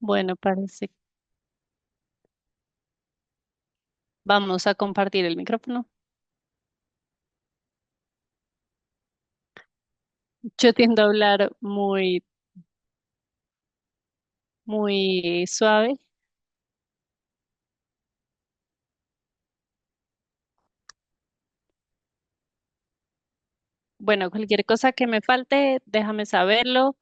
Bueno, parece. Vamos a compartir el micrófono. Yo tiendo a hablar muy suave. Bueno, cualquier cosa que me falte, déjame saberlo.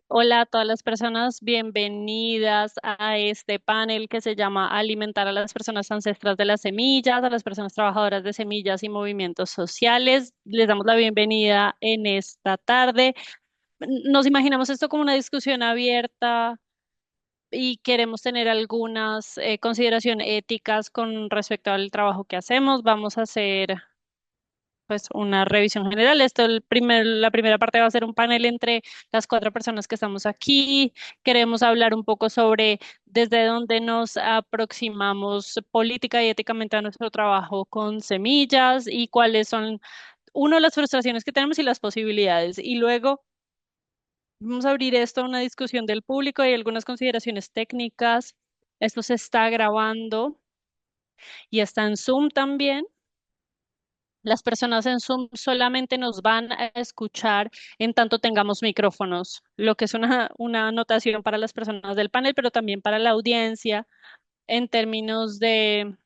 Hola a todas las personas, bienvenidas a este panel que se llama Alimentar a las personas ancestras de las semillas, a las personas trabajadoras de semillas y movimientos sociales. Les damos la bienvenida en esta tarde. Nos imaginamos esto como una discusión abierta y queremos tener algunas consideraciones éticas con respecto al trabajo que hacemos. Vamos a hacer pues una revisión general. La primera parte va a ser un panel entre las cuatro personas que estamos aquí. Queremos hablar un poco sobre desde dónde nos aproximamos política y éticamente a nuestro trabajo con semillas y cuáles son, uno, las frustraciones que tenemos y las posibilidades. Y luego vamos a abrir esto a una discusión del público y algunas consideraciones técnicas. Esto se está grabando y está en Zoom también. Las personas en Zoom solamente nos van a escuchar en tanto tengamos micrófonos, lo que es una anotación para las personas del panel, pero también para la audiencia en términos de,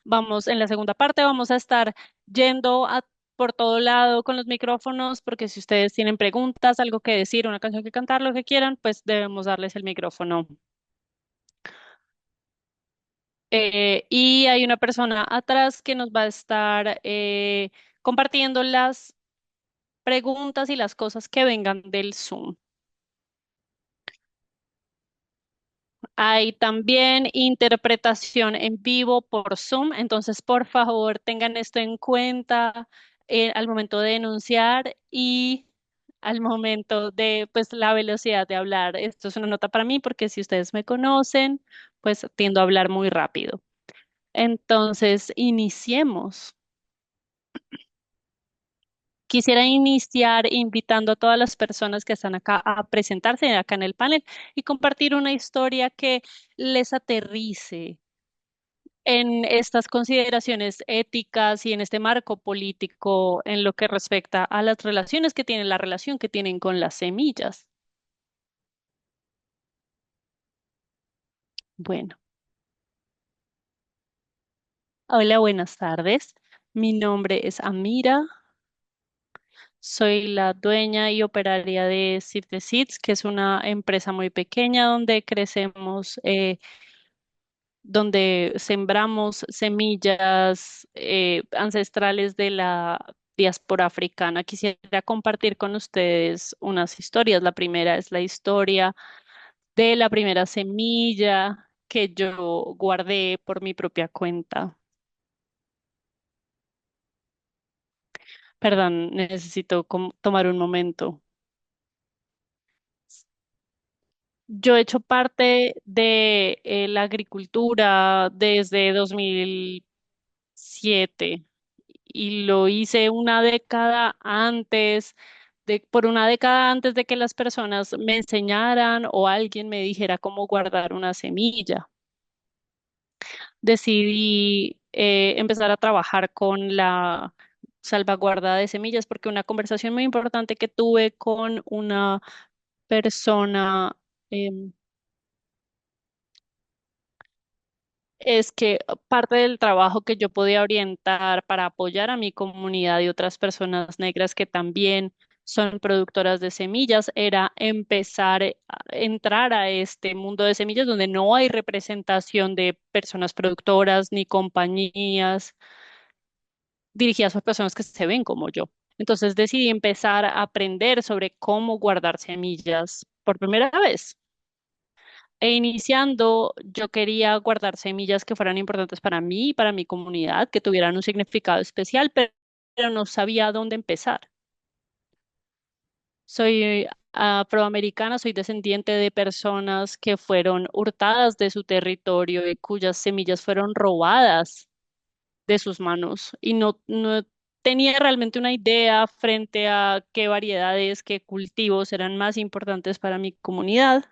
vamos, en la segunda parte vamos a estar yendo por todo lado con los micrófonos, porque si ustedes tienen preguntas, algo que decir, una canción que cantar, lo que quieran, pues debemos darles el micrófono. Y hay una persona atrás que nos va a estar compartiendo las preguntas y las cosas que vengan del Zoom. Hay también interpretación en vivo por Zoom, entonces por favor tengan esto en cuenta al momento de denunciar y al momento de pues la velocidad de hablar. Esto es una nota para mí porque si ustedes me conocen, pues tiendo a hablar muy rápido. Entonces, iniciemos. Quisiera iniciar invitando a todas las personas que están acá a presentarse acá en el panel y compartir una historia que les aterrice en estas consideraciones éticas y en este marco político en lo que respecta a las relaciones que tienen, la relación que tienen con las semillas. Bueno, hola, buenas tardes. Mi nombre es Amira. Soy la dueña y operaria de Seed the Seeds, que es una empresa muy pequeña donde crecemos, donde sembramos semillas ancestrales de la diáspora africana. Quisiera compartir con ustedes unas historias. La primera es la historia de la primera semilla que yo guardé por mi propia cuenta. Perdón, necesito tomar un momento. Yo he hecho parte de la agricultura desde 2007 y lo hice una década antes por una década antes de que las personas me enseñaran o alguien me dijera cómo guardar una semilla. Decidí empezar a trabajar con la salvaguarda de semillas porque una conversación muy importante que tuve con una persona es que parte del trabajo que yo podía orientar para apoyar a mi comunidad y otras personas negras que también son productoras de semillas era empezar a entrar a este mundo de semillas donde no hay representación de personas productoras ni compañías dirigidas por personas que se ven como yo. Entonces decidí empezar a aprender sobre cómo guardar semillas por primera vez. E iniciando, yo quería guardar semillas que fueran importantes para mí y para mi comunidad, que tuvieran un significado especial, pero no sabía dónde empezar. Soy afroamericana, soy descendiente de personas que fueron hurtadas de su territorio y cuyas semillas fueron robadas de sus manos y no tenía realmente una idea frente a qué variedades, qué cultivos eran más importantes para mi comunidad.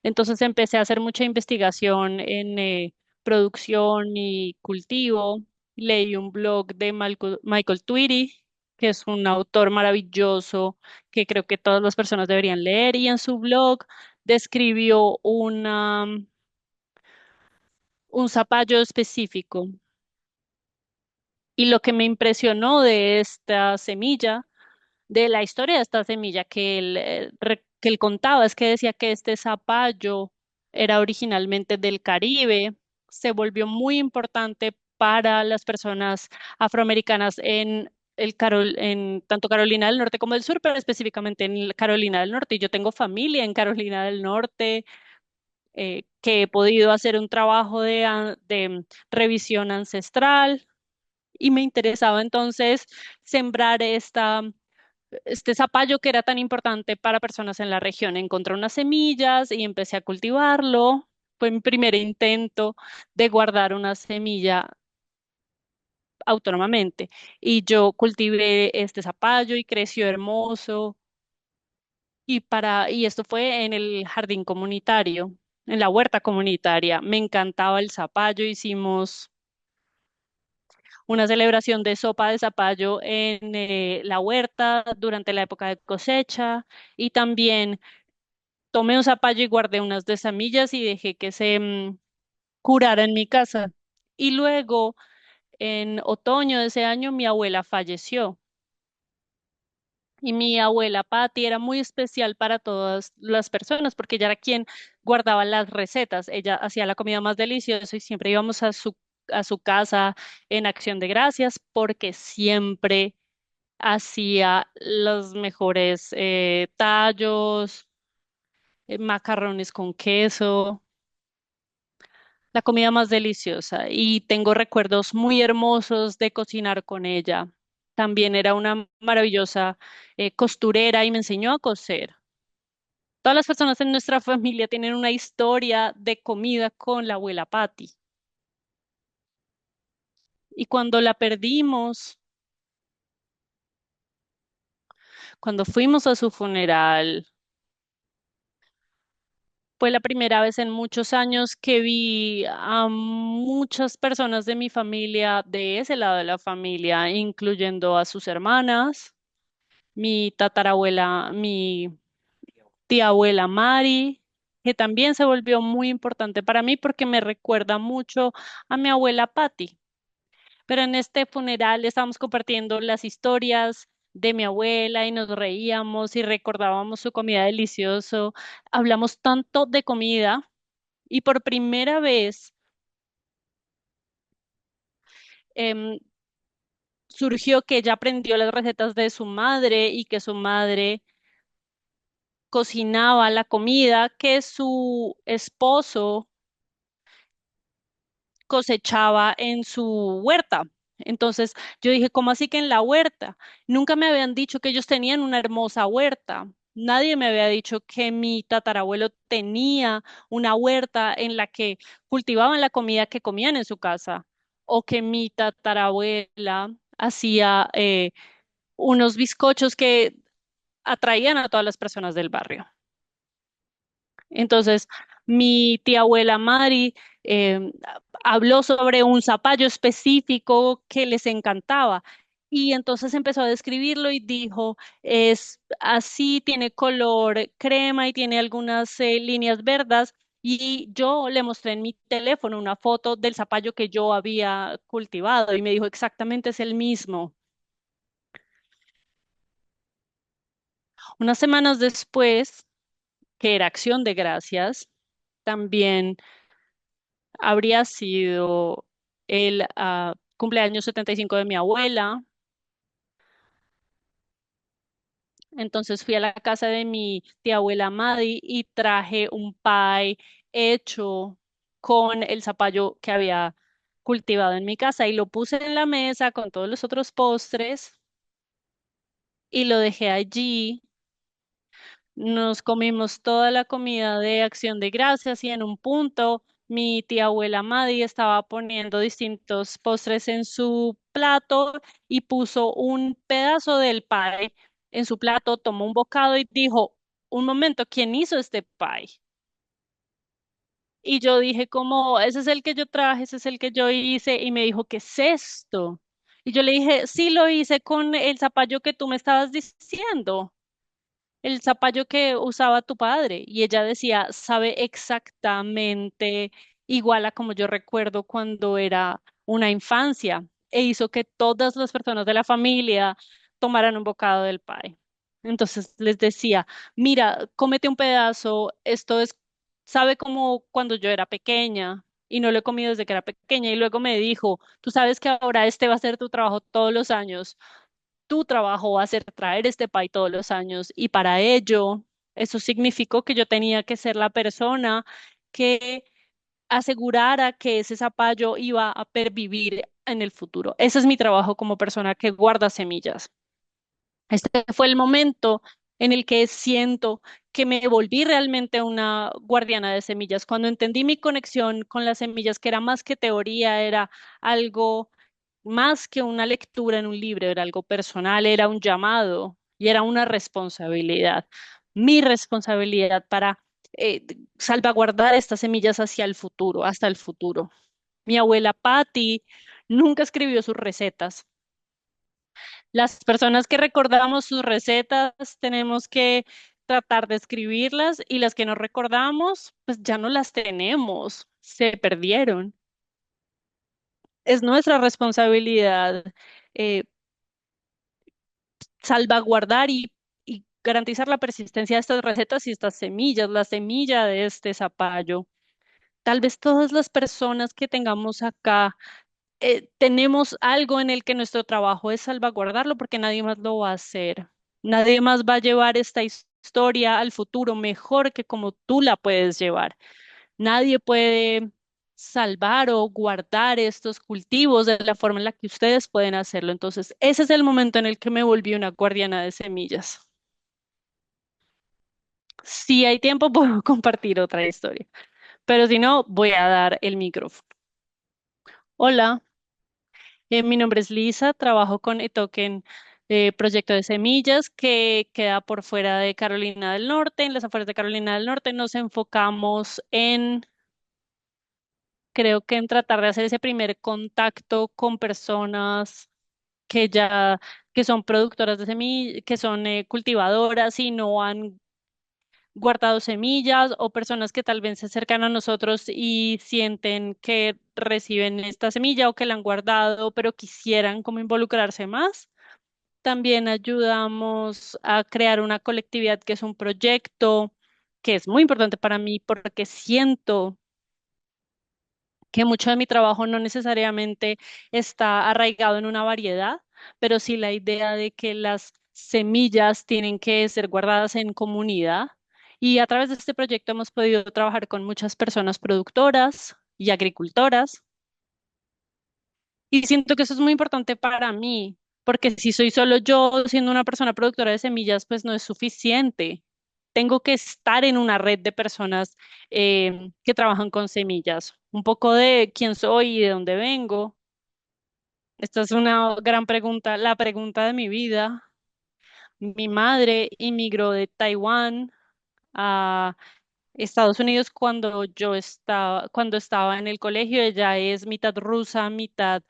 Entonces empecé a hacer mucha investigación en producción y cultivo. Leí un blog de Michael Tweedy, que es un autor maravilloso que creo que todas las personas deberían leer. Y en su blog describió un zapallo específico. Y lo que me impresionó de esta semilla, de la historia de esta semilla que él contaba, es que decía que este zapallo era originalmente del Caribe, se volvió muy importante para las personas afroamericanas en tanto Carolina del Norte como del Sur, pero específicamente en Carolina del Norte. Y yo tengo familia en Carolina del Norte, que he podido hacer un trabajo de revisión ancestral y me interesaba entonces sembrar este zapallo que era tan importante para personas en la región. Encontré unas semillas y empecé a cultivarlo. Fue mi primer intento de guardar una semilla autónomamente. Y yo cultivé este zapallo y creció hermoso. Y esto fue en el jardín comunitario, en la huerta comunitaria. Me encantaba el zapallo. Hicimos una celebración de sopa de zapallo en la huerta durante la época de cosecha y también tomé un zapallo y guardé unas de semillas y dejé que se curara en mi casa. Y luego, en otoño de ese año, mi abuela falleció. Y mi abuela Patti era muy especial para todas las personas porque ella era quien guardaba las recetas. Ella hacía la comida más deliciosa y siempre íbamos a su casa en Acción de Gracias porque siempre hacía los mejores tallos, macarrones con queso, la comida más deliciosa. Y tengo recuerdos muy hermosos de cocinar con ella. También era una maravillosa costurera y me enseñó a coser. Todas las personas en nuestra familia tienen una historia de comida con la abuela Patty. Y cuando la perdimos, cuando fuimos a su funeral, fue la primera vez en muchos años que vi a muchas personas de mi familia, de ese lado de la familia, incluyendo a sus hermanas, mi tatarabuela, mi tía abuela Mari, que también se volvió muy importante para mí porque me recuerda mucho a mi abuela Patti. Pero en este funeral estábamos compartiendo las historias de mi abuela y nos reíamos y recordábamos su comida delicioso. Hablamos tanto de comida y por primera vez em, surgió que ella aprendió las recetas de su madre y que su madre cocinaba la comida que su esposo cosechaba en su huerta. Entonces yo dije, ¿cómo así que en la huerta? Nunca me habían dicho que ellos tenían una hermosa huerta. Nadie me había dicho que mi tatarabuelo tenía una huerta en la que cultivaban la comida que comían en su casa o que mi tatarabuela hacía unos bizcochos que atraían a todas las personas del barrio. Entonces, mi tía abuela Mari habló sobre un zapallo específico que les encantaba. Y entonces empezó a describirlo y dijo, es así, tiene color crema y tiene algunas líneas verdes. Y yo le mostré en mi teléfono una foto del zapallo que yo había cultivado y me dijo exactamente es el mismo. Unas semanas después, que era Acción de Gracias, también habría sido el cumpleaños 75 de mi abuela. Entonces fui a la casa de mi tía abuela Madi y traje un pie hecho con el zapallo que había cultivado en mi casa y lo puse en la mesa con todos los otros postres y lo dejé allí. Nos comimos toda la comida de Acción de Gracias y en un punto mi tía abuela Madi estaba poniendo distintos postres en su plato y puso un pedazo del pie en su plato, tomó un bocado y dijo, un momento, ¿quién hizo este pie? Y yo dije como, ese es el que yo traje, ese es el que yo hice. Y me dijo, ¿qué es esto? Y yo le dije, sí, lo hice con el zapallo que tú me estabas diciendo, el zapallo que usaba tu padre. Y ella decía, sabe exactamente igual a como yo recuerdo cuando era una infancia. E hizo que todas las personas de la familia tomaran un bocado del pie. Entonces les decía, mira, cómete un pedazo, esto es, sabe como cuando yo era pequeña y no lo he comido desde que era pequeña. Y luego me dijo, tú sabes que ahora este va a ser tu trabajo todos los años, tu trabajo va a ser traer este pay todos los años y para ello eso significó que yo tenía que ser la persona que asegurara que ese zapallo iba a pervivir en el futuro. Ese es mi trabajo como persona que guarda semillas. Este fue el momento en el que siento que me volví realmente una guardiana de semillas, cuando entendí mi conexión con las semillas, que era más que teoría, era algo más que una lectura en un libro, era algo personal, era un llamado y era una responsabilidad. Mi responsabilidad para salvaguardar estas semillas hacia el futuro, hasta el futuro. Mi abuela Patty nunca escribió sus recetas. Las personas que recordamos sus recetas tenemos que tratar de escribirlas y las que no recordamos, pues ya no las tenemos, se perdieron. Es nuestra responsabilidad eh, salvaguardar y garantizar la persistencia de estas recetas y estas semillas, la semilla de este zapallo. Tal vez todas las personas que tengamos acá tenemos algo en el que nuestro trabajo es salvaguardarlo porque nadie más lo va a hacer. Nadie más va a llevar esta historia al futuro mejor que como tú la puedes llevar. Nadie puede salvar o guardar estos cultivos de la forma en la que ustedes pueden hacerlo. Entonces, ese es el momento en el que me volví una guardiana de semillas. Si hay tiempo, puedo compartir otra historia, pero si no, voy a dar el micrófono. Hola. Mi nombre es Lisa, trabajo con eToken, proyecto de semillas que queda por fuera de Carolina del Norte. En las afueras de Carolina del Norte nos enfocamos en, creo que en tratar de hacer ese primer contacto con personas que ya, que son productoras de semillas, que son cultivadoras y no han guardado semillas o personas que tal vez se acercan a nosotros y sienten que reciben esta semilla o que la han guardado, pero quisieran como involucrarse más. También ayudamos a crear una colectividad que es un proyecto que es muy importante para mí porque siento que mucho de mi trabajo no necesariamente está arraigado en una variedad, pero sí la idea de que las semillas tienen que ser guardadas en comunidad. Y a través de este proyecto hemos podido trabajar con muchas personas productoras y agricultoras. Y siento que eso es muy importante para mí, porque si soy solo yo siendo una persona productora de semillas, pues no es suficiente. Tengo que estar en una red de personas que trabajan con semillas. Un poco de quién soy y de dónde vengo. Esta es una gran pregunta, la pregunta de mi vida. Mi madre inmigró de Taiwán a Estados Unidos cuando estaba en el colegio. Ella es mitad rusa, mitad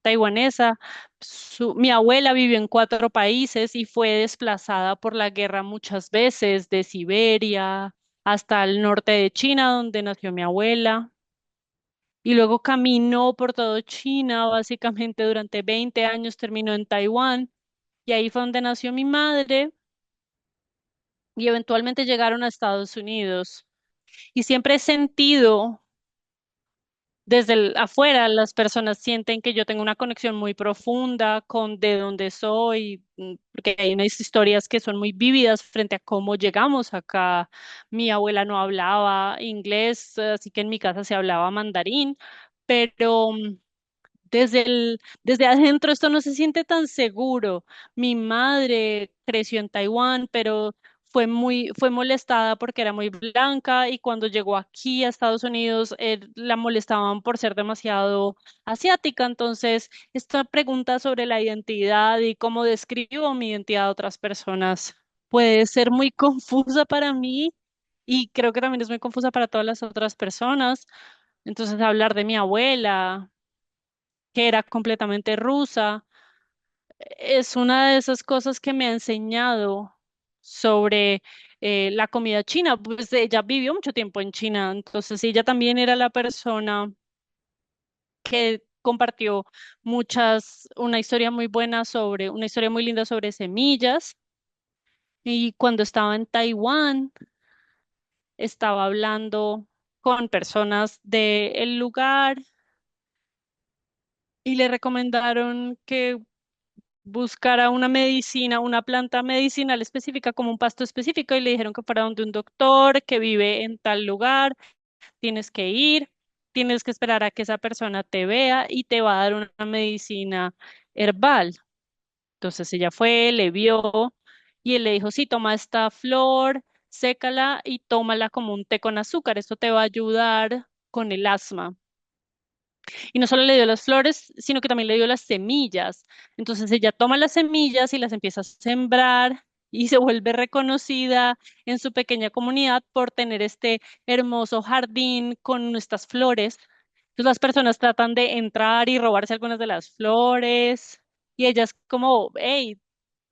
taiwanesa. Mi abuela vivió en 4 países y fue desplazada por la guerra muchas veces, de Siberia hasta el norte de China, donde nació mi abuela. Y luego caminó por todo China, básicamente durante 20 años terminó en Taiwán. Y ahí fue donde nació mi madre y eventualmente llegaron a Estados Unidos. Y siempre he sentido desde afuera, las personas sienten que yo tengo una conexión muy profunda con de dónde soy, porque hay unas historias que son muy vívidas frente a cómo llegamos acá. Mi abuela no hablaba inglés, así que en mi casa se hablaba mandarín, pero desde adentro esto no se siente tan seguro. Mi madre creció en Taiwán, pero fue molestada porque era muy blanca y cuando llegó aquí a Estados Unidos la molestaban por ser demasiado asiática. Entonces, esta pregunta sobre la identidad y cómo describo mi identidad a otras personas puede ser muy confusa para mí y creo que también es muy confusa para todas las otras personas. Entonces, hablar de mi abuela, que era completamente rusa, es una de esas cosas que me ha enseñado sobre la comida china. Pues ella vivió mucho tiempo en China, entonces ella también era la persona que compartió una historia muy buena una historia muy linda sobre semillas. Y cuando estaba en Taiwán, estaba hablando con personas del lugar y le recomendaron que buscara una medicina, una planta medicinal específica como un pasto específico y le dijeron que fuera donde un doctor que vive en tal lugar, tienes que ir, tienes que esperar a que esa persona te vea y te va a dar una medicina herbal. Entonces ella fue, le vio y él le dijo, sí, toma esta flor, sécala y tómala como un té con azúcar, esto te va a ayudar con el asma. Y no solo le dio las flores, sino que también le dio las semillas. Entonces ella toma las semillas y las empieza a sembrar y se vuelve reconocida en su pequeña comunidad por tener este hermoso jardín con estas flores. Entonces las personas tratan de entrar y robarse algunas de las flores y ella es como, hey,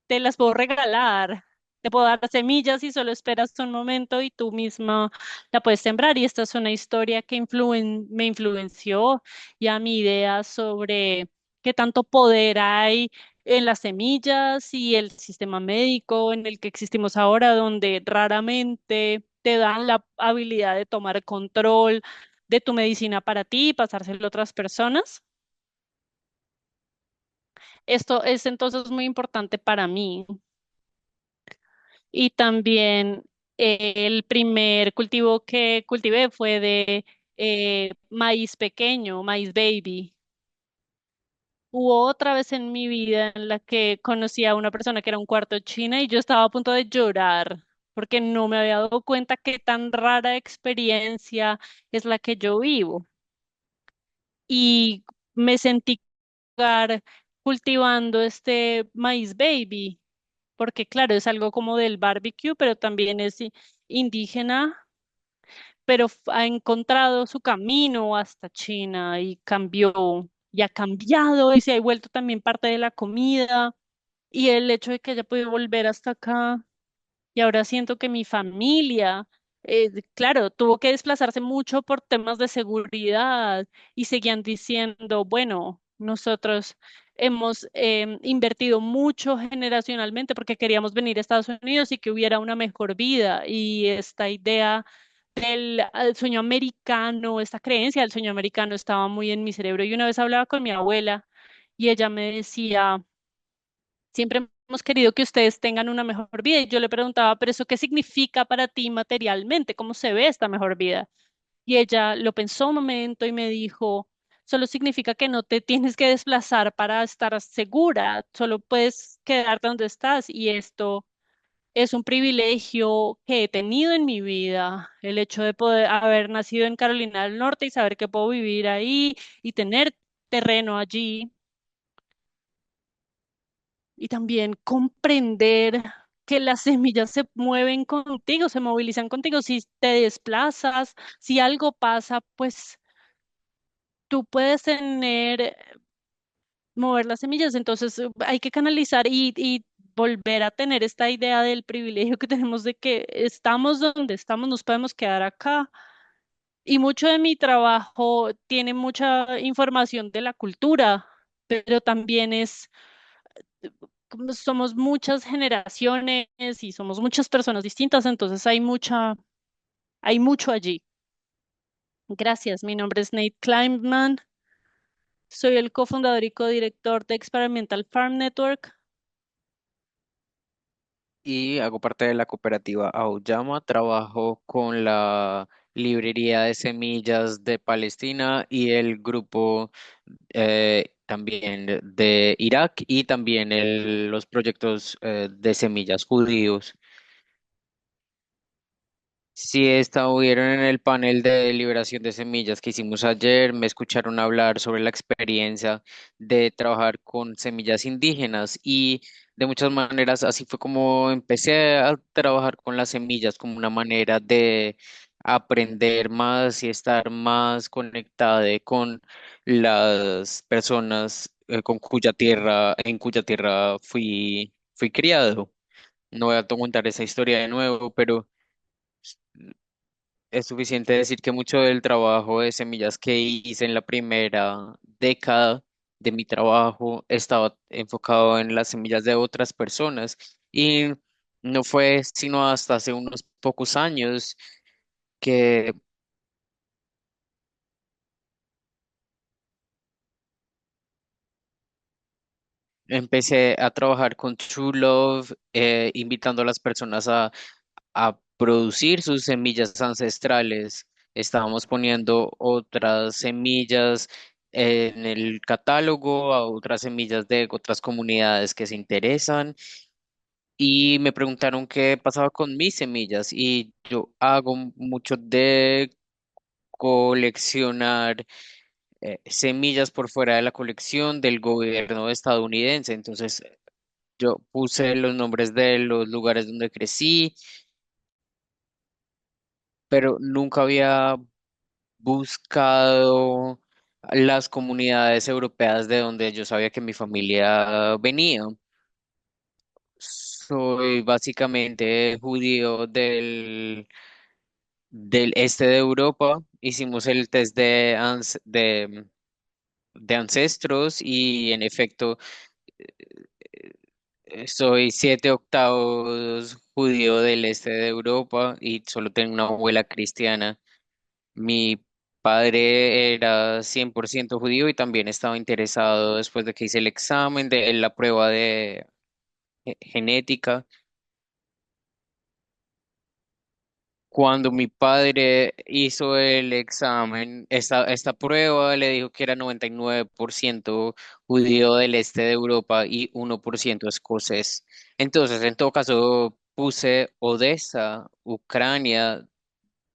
te las puedo regalar, te puedo dar semillas y solo esperas un momento y tú misma la puedes sembrar. Y esta es una historia que me influenció ya mi idea sobre qué tanto poder hay en las semillas y el sistema médico en el que existimos ahora, donde raramente te dan la habilidad de tomar control de tu medicina para ti y pasárselo a otras personas. Esto es entonces muy importante para mí. Y también el primer cultivo que cultivé fue de maíz pequeño, maíz baby. Hubo otra vez en mi vida en la que conocí a una persona que era un cuarto china y yo estaba a punto de llorar porque no me había dado cuenta qué tan rara experiencia es la que yo vivo. Y me sentí jugar cultivando este maíz baby, porque claro, es algo como del barbecue, pero también es indígena, pero ha encontrado su camino hasta China y cambió, y ha cambiado y se ha vuelto también parte de la comida. Y el hecho de que haya podido volver hasta acá y ahora siento que mi familia, claro, tuvo que desplazarse mucho por temas de seguridad y seguían diciendo, bueno, nosotros hemos invertido mucho generacionalmente porque queríamos venir a Estados Unidos y que hubiera una mejor vida. Y esta idea del sueño americano, esta creencia del sueño americano estaba muy en mi cerebro. Y una vez hablaba con mi abuela y ella me decía, siempre hemos querido que ustedes tengan una mejor vida. Y yo le preguntaba, pero ¿eso qué significa para ti materialmente? ¿Cómo se ve esta mejor vida? Y ella lo pensó un momento y me dijo, solo significa que no te tienes que desplazar para estar segura, solo puedes quedarte donde estás. Y esto es un privilegio que he tenido en mi vida, el hecho de poder haber nacido en Carolina del Norte y saber que puedo vivir ahí y tener terreno allí y también comprender que las semillas se mueven contigo, se movilizan contigo. Si te desplazas, si algo pasa, pues tú puedes mover las semillas. Entonces hay que canalizar y volver a tener esta idea del privilegio que tenemos de que estamos donde estamos, nos podemos quedar acá. Y mucho de mi trabajo tiene mucha información de la cultura, pero también como somos muchas generaciones y somos muchas personas distintas, entonces hay mucho allí. Gracias, mi nombre es Nate Kleinman, soy el cofundador y codirector de Experimental Farm Network. Y hago parte de la cooperativa Auyama. Trabajo con la librería de semillas de Palestina y el grupo también de Irak y también los proyectos de semillas judíos. Si estuvieron en el panel de liberación de semillas que hicimos ayer, me escucharon hablar sobre la experiencia de trabajar con semillas indígenas y de muchas maneras así fue como empecé a trabajar con las semillas como una manera de aprender más y estar más conectada con las personas con cuya tierra, en cuya tierra fui criado. No voy a contar esa historia de nuevo, pero es suficiente decir que mucho del trabajo de semillas que hice en la primera década de mi trabajo estaba enfocado en las semillas de otras personas y no fue sino hasta hace unos pocos años que empecé a trabajar con True Love, invitando a las personas a producir sus semillas ancestrales. Estábamos poniendo otras semillas en el catálogo, a otras semillas de otras comunidades que se interesan y me preguntaron qué pasaba con mis semillas y yo hago mucho de coleccionar semillas por fuera de la colección del gobierno estadounidense. Entonces yo puse los nombres de los lugares donde crecí, pero nunca había buscado las comunidades europeas de donde yo sabía que mi familia venía. Soy básicamente judío del este de Europa. Hicimos el test de ancestros y en efecto soy 7/8 judío del este de Europa y solo tengo una abuela cristiana. Mi padre era 100% judío y también estaba interesado después de que hice el examen de la prueba de genética. Cuando mi padre hizo el examen, esta prueba le dijo que era 99% judío del este de Europa y 1% escocés. Entonces, en todo caso, puse Odessa, Ucrania,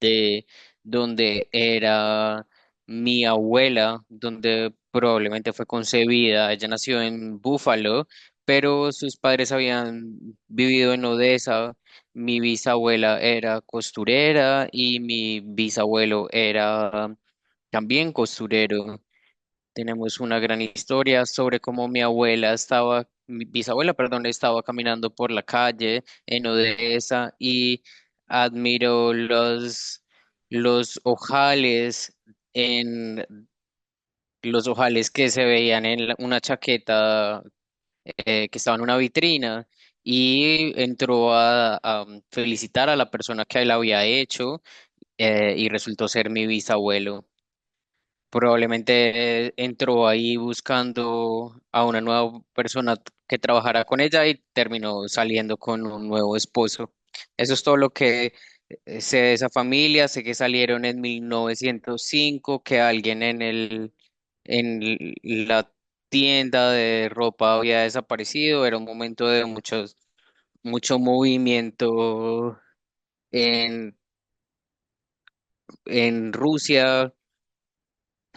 de donde era mi abuela, donde probablemente fue concebida. Ella nació en Buffalo, pero sus padres habían vivido en Odessa. Mi bisabuela era costurera y mi bisabuelo era también costurero. Tenemos una gran historia sobre cómo mi bisabuela, perdón, estaba caminando por la calle en Odessa y admiró los ojales en los ojales que se veían en una chaqueta que estaba en una vitrina y entró a felicitar a la persona que la había hecho y resultó ser mi bisabuelo. Probablemente entró ahí buscando a una nueva persona que trabajara con ella y terminó saliendo con un nuevo esposo. Eso es todo lo que sé de esa familia. Sé que salieron en 1905, que alguien en la tienda de ropa había desaparecido. Era un momento de mucho movimiento en, en Rusia.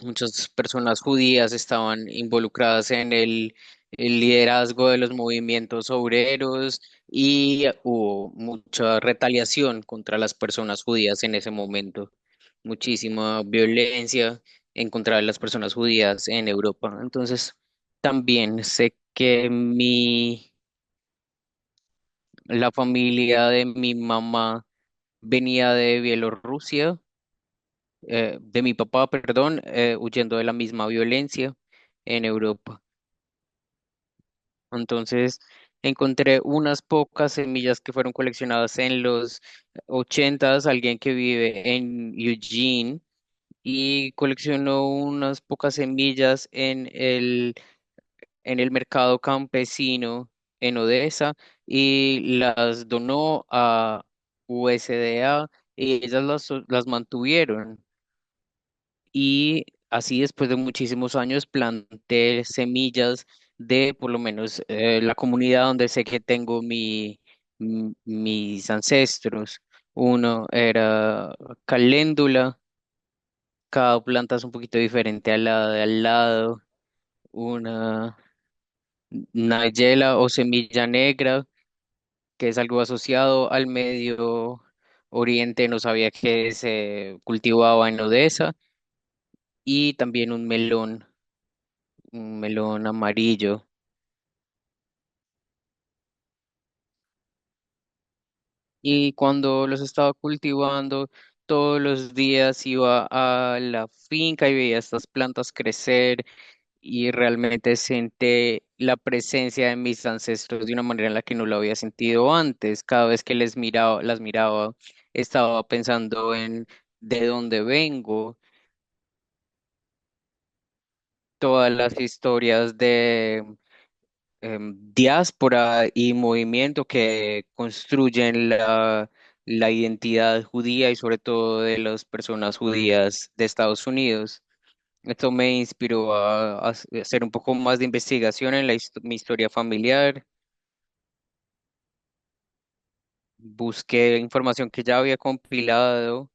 Muchas personas judías estaban involucradas en el liderazgo de los movimientos obreros y hubo mucha retaliación contra las personas judías en ese momento. Muchísima violencia en contra de las personas judías en Europa. Entonces, también sé que la familia de mi mamá venía de Bielorrusia, de mi papá, perdón, huyendo de la misma violencia en Europa. Entonces, encontré unas pocas semillas que fueron coleccionadas en los 80s, alguien que vive en Eugene, y coleccionó unas pocas semillas en el mercado campesino en Odessa y las donó a USDA y ellas las mantuvieron. Y así después de muchísimos años planté semillas de por lo menos la comunidad donde sé que tengo mis ancestros. Uno era caléndula, cada planta es un poquito diferente a la de al lado. Una nigella o semilla negra, que es algo asociado al Medio Oriente, no sabía que se cultivaba en Odesa. Y también un melón amarillo. Y cuando los estaba cultivando, todos los días iba a la finca y veía estas plantas crecer y realmente senté la presencia de mis ancestros de una manera en la que no lo había sentido antes. Cada vez que las miraba, estaba pensando en de dónde vengo, todas las historias de diáspora y movimiento que construyen la identidad judía y sobre todo de las personas judías de Estados Unidos. Esto me inspiró a hacer un poco más de investigación en mi historia familiar. Busqué información que ya había compilado.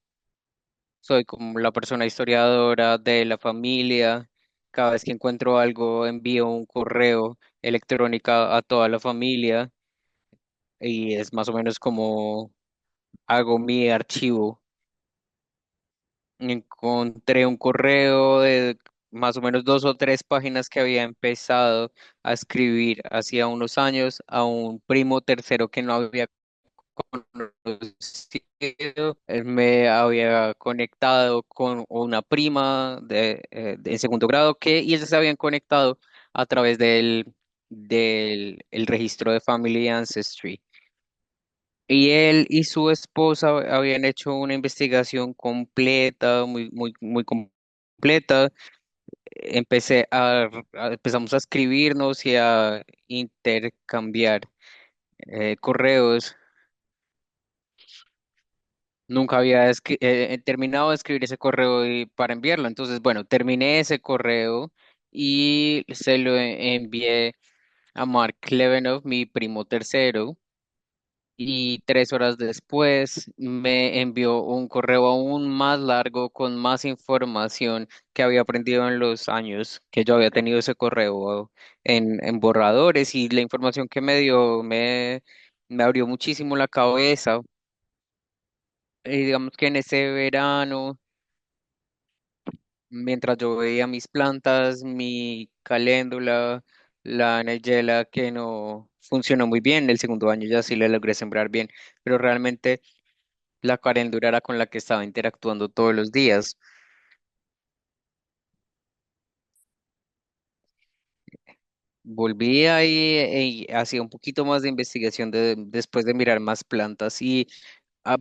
Soy como la persona historiadora de la familia. Cada vez que encuentro algo, envío un correo electrónico a toda la familia y es más o menos como hago mi archivo. Encontré un correo de más o menos 2 o 3 páginas que había empezado a escribir hacía unos años a un primo tercero que no había conocido. Él me había conectado con una prima en segundo grado y ellos se habían conectado a través del el registro de Family Ancestry. Y él y su esposa habían hecho una investigación completa, muy completa. Empezamos a escribirnos y a intercambiar correos. Nunca había terminado de escribir ese correo para enviarlo. Entonces, bueno, terminé ese correo y se lo envié a Mark Levenov, mi primo tercero. Y 3 horas después me envió un correo aún más largo con más información que había aprendido en los años que yo había tenido ese correo en borradores y la información que me dio me abrió muchísimo la cabeza. Y digamos que en ese verano, mientras yo veía mis plantas, mi caléndula, la nigella que no funcionó muy bien, el segundo año ya sí le logré sembrar bien, pero realmente la caléndula era con la que estaba interactuando todos los días. Volví ahí y hacía un poquito más de investigación después de mirar más plantas y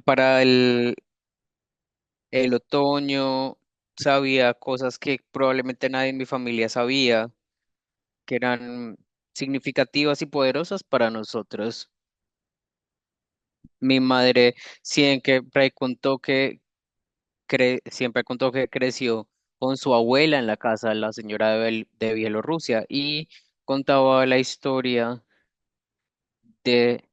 para el otoño sabía cosas que probablemente nadie en mi familia sabía, que eran significativas y poderosas para nosotros. Mi madre siempre contó siempre contó que creció con su abuela en la casa, la señora de Bielorrusia, y contaba la historia de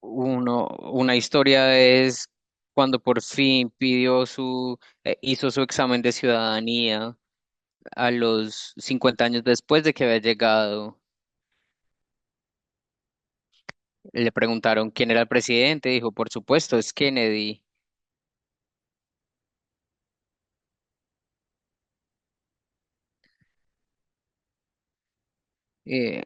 una historia es cuando por fin hizo su examen de ciudadanía a los 50 años después de que había llegado. Le preguntaron quién era el presidente, dijo, por supuesto, es Kennedy. Eh,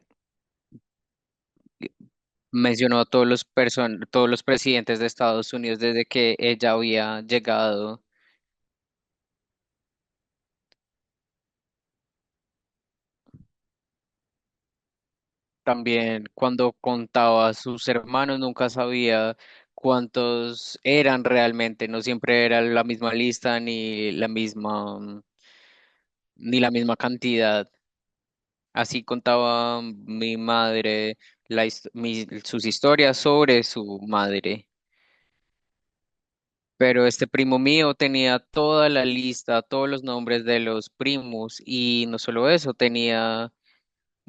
Mencionó a todos los presidentes de Estados Unidos desde que ella había llegado. También cuando contaba a sus hermanos nunca sabía cuántos eran realmente, no siempre era la misma lista ni la misma cantidad. Así contaba mi madre sus historias sobre su madre. Pero este primo mío tenía toda la lista, todos los nombres de los primos y no solo eso, tenía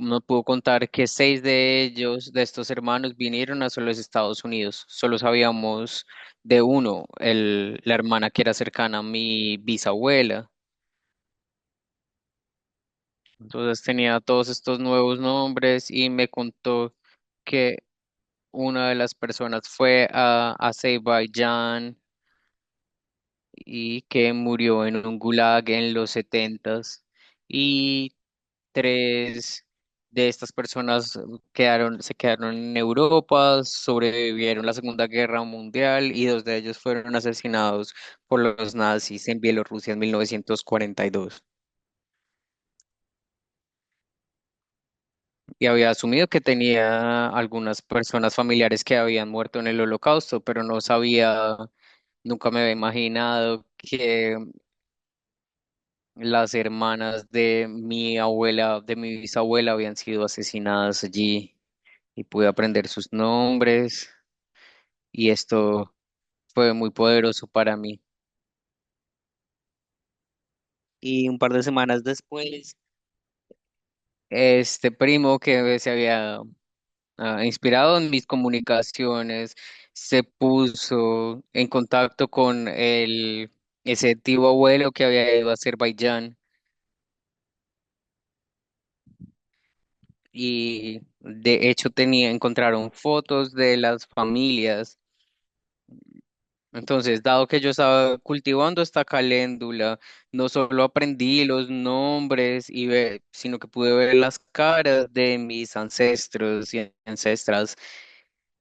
nos pudo contar que seis de ellos, de estos hermanos, vinieron a los Estados Unidos. Solo sabíamos de uno, la hermana que era cercana a mi bisabuela. Entonces tenía todos estos nuevos nombres y me contó que una de las personas fue a Azerbaiyán y que murió en un gulag en los setentas y tres de estas personas se quedaron en Europa, sobrevivieron la Segunda Guerra Mundial y dos de ellos fueron asesinados por los nazis en Bielorrusia en 1942. Y había asumido que tenía algunas personas familiares que habían muerto en el Holocausto, pero no sabía, nunca me había imaginado que las hermanas de mi abuela, de mi bisabuela, habían sido asesinadas allí y pude aprender sus nombres y esto fue muy poderoso para mí. Y un par de semanas después, este primo que se había inspirado en mis comunicaciones se puso en contacto con ese tío abuelo que había ido a Azerbaiyán y de hecho encontraron fotos de las familias. Entonces, dado que yo estaba cultivando esta caléndula, no solo aprendí los nombres sino que pude ver las caras de mis ancestros y ancestras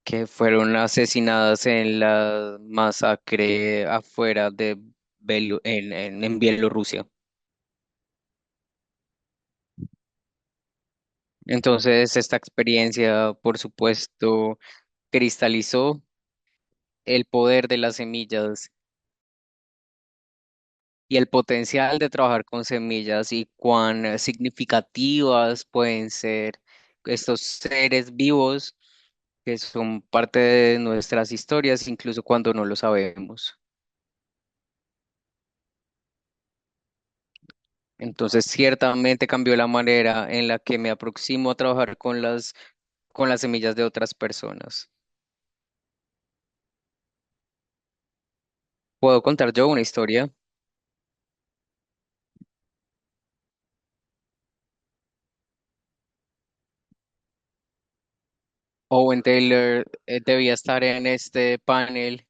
que fueron asesinadas en la masacre afuera de en Bielorrusia. Entonces, esta experiencia, por supuesto, cristalizó el poder de las semillas y el potencial de trabajar con semillas y cuán significativas pueden ser estos seres vivos que son parte de nuestras historias, incluso cuando no lo sabemos. Entonces, ciertamente cambió la manera en la que me aproximo a trabajar con las semillas de otras personas. ¿Puedo contar yo una historia? Owen Taylor debía estar en este panel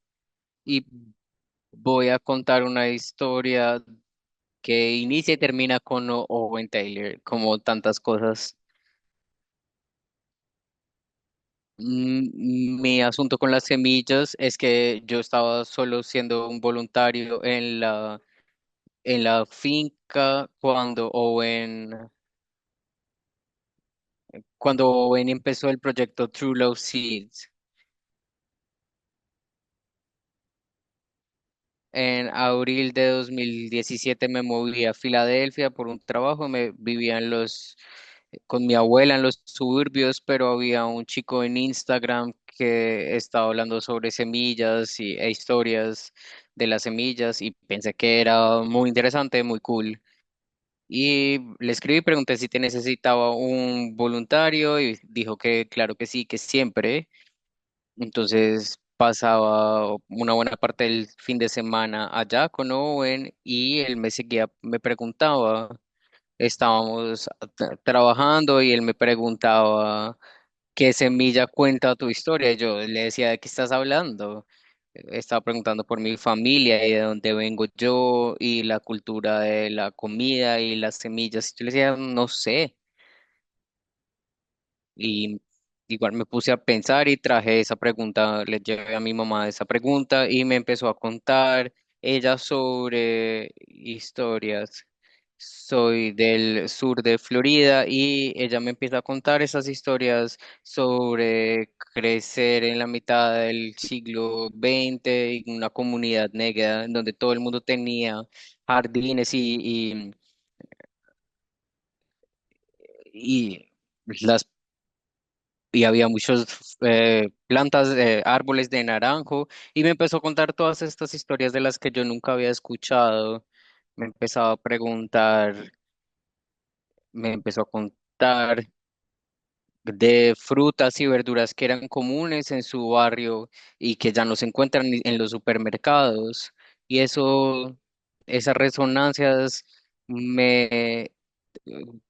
y voy a contar una historia que inicia y termina con Owen Taylor, como tantas cosas. Mi asunto con las semillas es que yo estaba solo siendo un voluntario en la finca cuando Owen empezó el proyecto True Love Seeds. En abril de 2017 me moví a Filadelfia por un trabajo, me vivía con mi abuela en los suburbios, pero había un chico en Instagram que estaba hablando sobre semillas e historias de las semillas y pensé que era muy interesante, muy cool. Y le escribí, pregunté si te necesitaba un voluntario y dijo que claro que sí, que siempre. Entonces pasaba una buena parte del fin de semana allá con Owen y él me seguía, me preguntaba, estábamos trabajando y él me preguntaba, ¿qué semilla cuenta tu historia? Yo le decía, ¿de qué estás hablando? Estaba preguntando por mi familia y de dónde vengo yo y la cultura de la comida y las semillas. Y yo le decía, no sé. Y igual me puse a pensar y traje esa pregunta, le llevé a mi mamá esa pregunta y me empezó a contar ella sobre historias. Soy del sur de Florida y ella me empieza a contar esas historias sobre crecer en la mitad del siglo XX en una comunidad negra en donde todo el mundo tenía jardines y las y había muchos plantas, árboles de naranjo, y me empezó a contar todas estas historias de las que yo nunca había escuchado. Me empezaba a preguntar, me empezó a contar. de frutas y verduras que eran comunes en su barrio y que ya no se encuentran en los supermercados. Y eso, esas resonancias me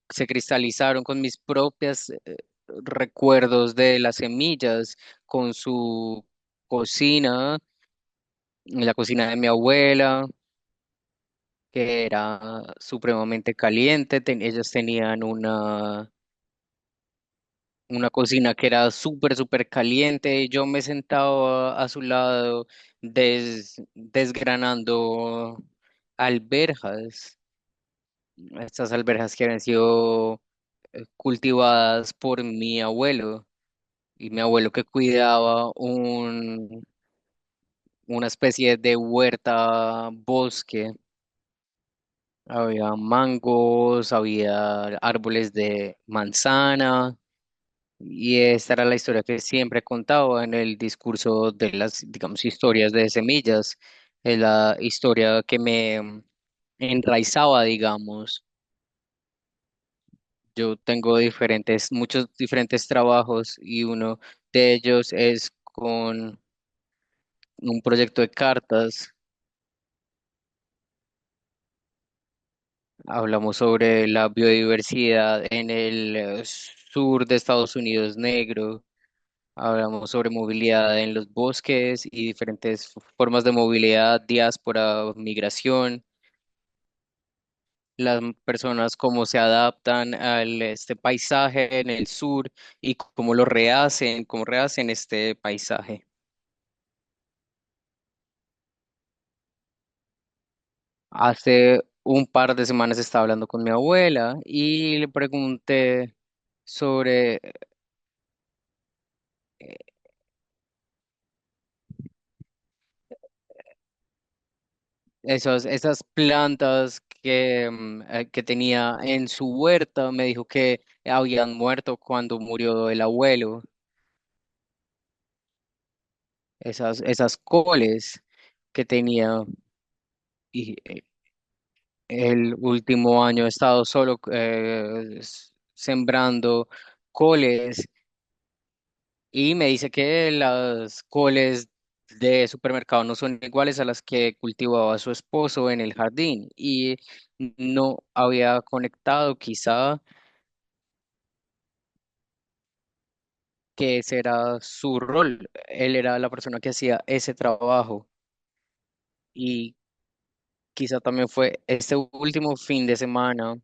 se cristalizaron con mis propios recuerdos de las semillas, con su cocina, la cocina de mi abuela, que era supremamente caliente. Ellos tenían una cocina que era súper, súper caliente. Yo me sentaba a su lado desgranando alberjas, estas alberjas que habían sido cultivadas por mi abuelo y mi abuelo que cuidaba una especie de huerta bosque. Había mangos, había árboles de manzana. Y esta era la historia que siempre contaba en el discurso de las, digamos, historias de semillas. Es la historia que me enraizaba, digamos. Yo tengo muchos diferentes trabajos y uno de ellos es con un proyecto de cartas. Hablamos sobre la biodiversidad en el sur de Estados Unidos negro. Hablamos sobre movilidad en los bosques y diferentes formas de movilidad, diáspora, migración, las personas cómo se adaptan al este paisaje en el sur y cómo rehacen este paisaje. Hace un par de semanas estaba hablando con mi abuela y le pregunté sobre esas plantas que tenía en su huerta. Me dijo que habían muerto cuando murió el abuelo. Esas coles que tenía. Y el último año he estado solo sembrando coles. Y me dice que las coles de supermercado no son iguales a las que cultivaba su esposo en el jardín. Y no había conectado quizá que ese era su rol. Él era la persona que hacía ese trabajo. Y quizá también fue este último fin de semana.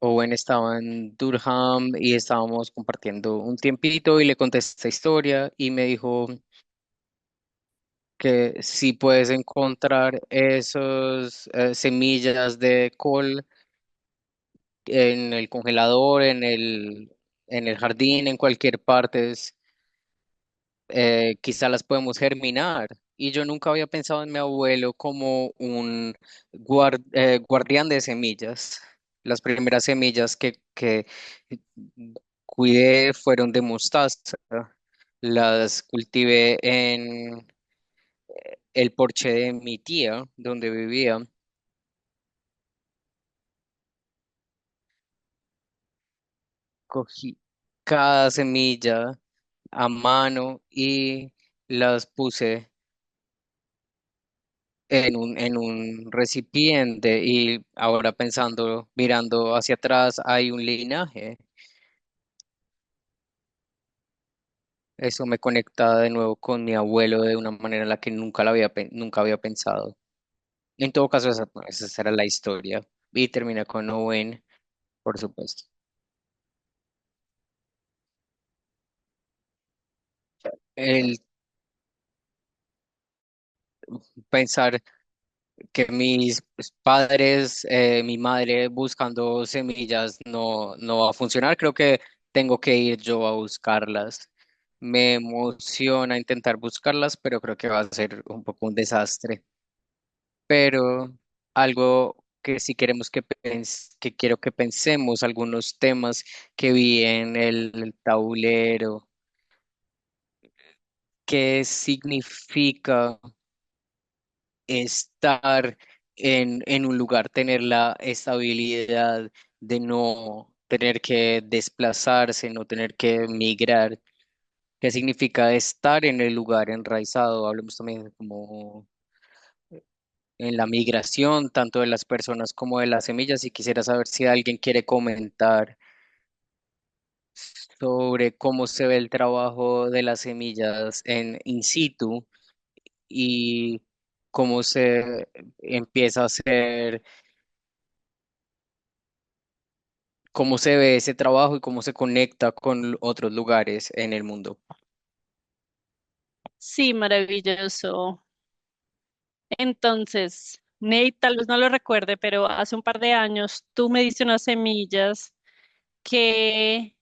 Owen estaba en Durham y estábamos compartiendo un tiempito y le conté esta historia y me dijo que si puedes encontrar esos semillas de col en el congelador, en el jardín, en cualquier parte, quizá las podemos germinar. Y yo nunca había pensado en mi abuelo como un guardián de semillas. Las primeras semillas que cuidé fueron de mostaza. Las cultivé en el porche de mi tía, donde vivía. Cogí cada semilla a mano y las puse en un recipiente y ahora pensando, mirando hacia atrás, hay un linaje. Eso me conecta de nuevo con mi abuelo de una manera en la que nunca había pensado. En todo caso, esa será la historia. Y termina con Owen, por supuesto. El pensar que mis padres, mi madre buscando semillas no va a funcionar. Creo que tengo que ir yo a buscarlas. Me emociona intentar buscarlas, pero creo que va a ser un poco un desastre. Pero algo que si queremos que quiero que pensemos, algunos temas que vi en el tablero, qué significa estar en un lugar, tener la estabilidad de no tener que desplazarse, no tener que migrar. ¿Qué significa estar en el lugar enraizado? Hablemos también como en la migración, tanto de las personas como de las semillas, y quisiera saber si alguien quiere comentar sobre cómo se ve el trabajo de las semillas en in situ y cómo se empieza a hacer, cómo se ve ese trabajo y cómo se conecta con otros lugares en el mundo. Sí, maravilloso. Entonces, Nate, tal vez no lo recuerde, pero hace un par de años tú me diste unas semillas que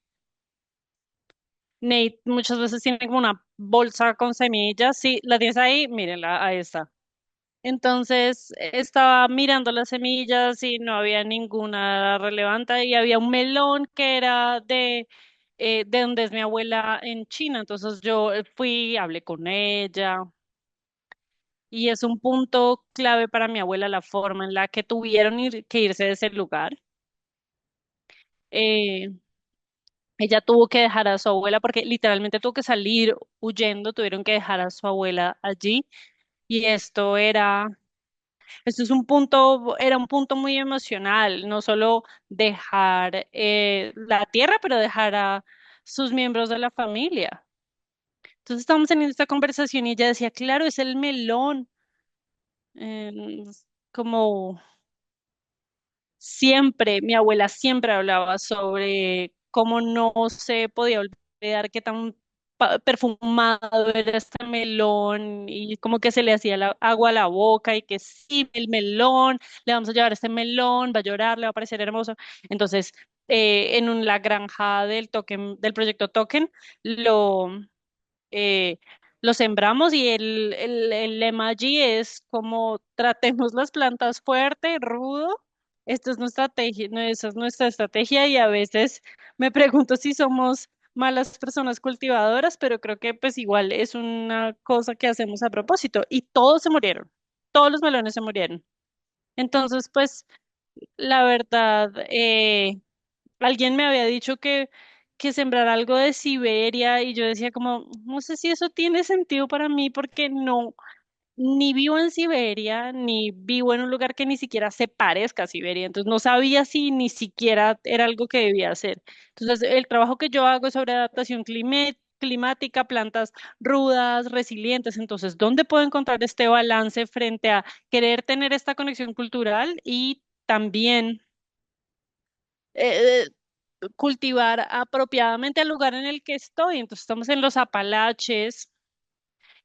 Nate muchas veces tiene como una bolsa con semillas. Sí, la tienes ahí, mírenla, ahí está. Entonces estaba mirando las semillas y no había ninguna relevante y había un melón que era de donde es mi abuela en China. Entonces yo fui, hablé con ella y es un punto clave para mi abuela la forma en la que tuvieron que irse de ese lugar. Eh, Ella tuvo que dejar a su abuela porque literalmente tuvo que salir huyendo, tuvieron que dejar a su abuela allí y esto es un punto, era un punto muy emocional, no solo dejar la tierra, pero dejar a sus miembros de la familia. Entonces estábamos teniendo esta conversación y ella decía, claro, es el melón, eh, como siempre, mi abuela siempre hablaba sobre cómo no se podía olvidar qué tan perfumado era este melón y como que se le hacía agua a la boca y que sí, el melón, le vamos a llevar este melón, va a llorar, le va a parecer hermoso. Entonces, la granja del token, del proyecto Token, lo eh, lo sembramos y el lema allí es como tratemos las plantas fuerte, rudo. Esta es nuestra estrategia, no, esa es nuestra estrategia y a veces me pregunto si somos malas personas cultivadoras, pero creo que pues igual es una cosa que hacemos a propósito y todos se murieron, todos los melones se murieron. Entonces, pues la verdad, alguien me había dicho que sembrar algo de Siberia y yo decía como, no sé si eso tiene sentido para mí porque no, ni vivo en Siberia, ni vivo en un lugar que ni siquiera se parezca a Siberia, entonces no sabía si ni siquiera era algo que debía hacer. Entonces el trabajo que yo hago es sobre adaptación climática, plantas rudas, resilientes, entonces, ¿dónde puedo encontrar este balance frente a querer tener esta conexión cultural y también eh, cultivar apropiadamente el lugar en el que estoy? Entonces estamos en los Apalaches,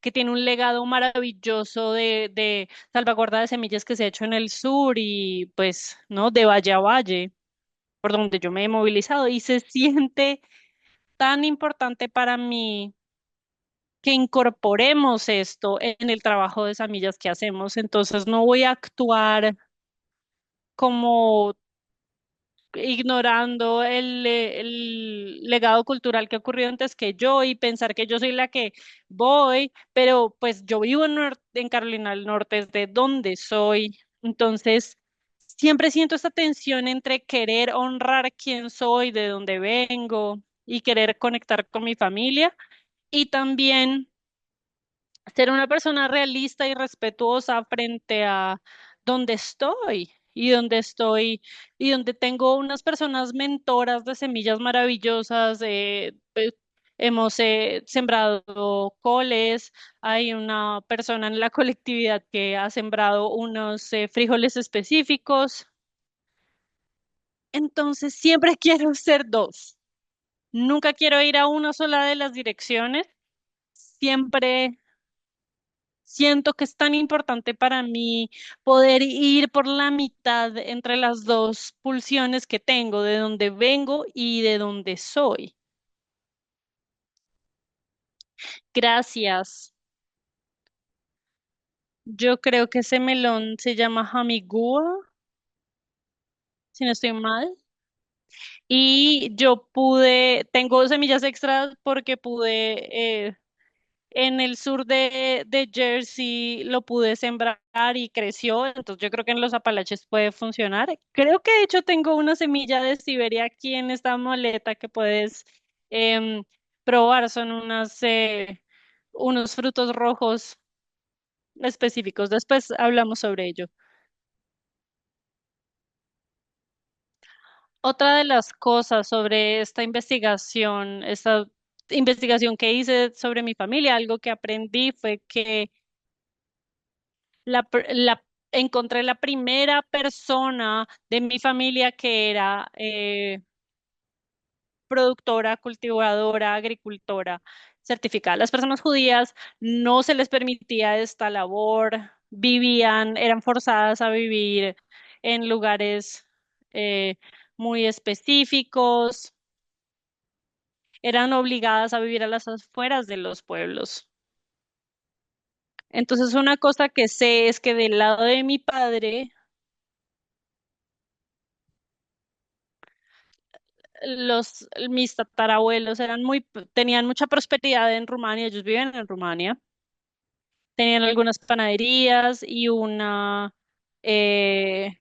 que tiene un legado maravilloso de salvaguarda de semillas que se ha hecho en el sur y pues, ¿no? De valle a valle, por donde yo me he movilizado y se siente tan importante para mí que incorporemos esto en el trabajo de semillas que hacemos. Entonces no voy a actuar como ignorando el legado cultural que ha ocurrido antes que yo y pensar que yo soy la que voy, pero pues yo vivo en Carolina del Norte, es de donde soy. Entonces, siempre siento esta tensión entre querer honrar quién soy, de dónde vengo y querer conectar con mi familia y también ser una persona realista y respetuosa frente a donde estoy y donde tengo unas personas mentoras de semillas maravillosas. Hemos sembrado coles, hay una persona en la colectividad que ha sembrado unos frijoles específicos. Entonces, siempre quiero ser dos. Nunca quiero ir a una sola de las direcciones. Siempre siento que es tan importante para mí poder ir por la mitad entre las dos pulsiones que tengo, de donde vengo y de donde soy. Gracias. Yo creo que ese melón se llama Hamigua, si no estoy mal. Y yo tengo semillas extras porque pude En el sur de Jersey lo pude sembrar y creció, entonces yo creo que en los Apalaches puede funcionar. Creo que de hecho tengo una semilla de Siberia aquí en esta maleta que puedes em, probar. Son unos frutos rojos específicos. Después hablamos sobre ello. Otra de las cosas sobre esta investigación que hice sobre mi familia, algo que aprendí fue que encontré la primera persona de mi familia que era productora, cultivadora, agricultora certificada. Las personas judías no se les permitía esta labor, eran forzadas a vivir en lugares eh, muy específicos, eran obligadas a vivir a las afueras de los pueblos. Entonces, una cosa que sé es que del lado de mi padre, mis tatarabuelos tenían mucha prosperidad en Rumania, ellos viven en Rumania, tenían algunas panaderías y una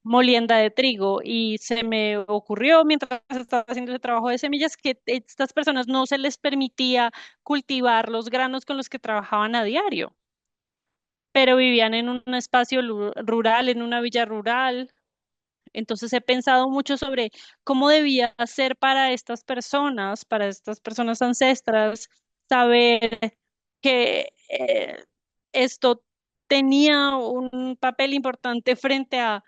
molienda de trigo y se me ocurrió mientras estaba haciendo ese trabajo de semillas que estas personas no se les permitía cultivar los granos con los que trabajaban a diario, pero vivían en un espacio rural, en una villa rural. Entonces he pensado mucho sobre cómo debía ser para estas personas ancestras, saber que esto tenía un papel importante frente a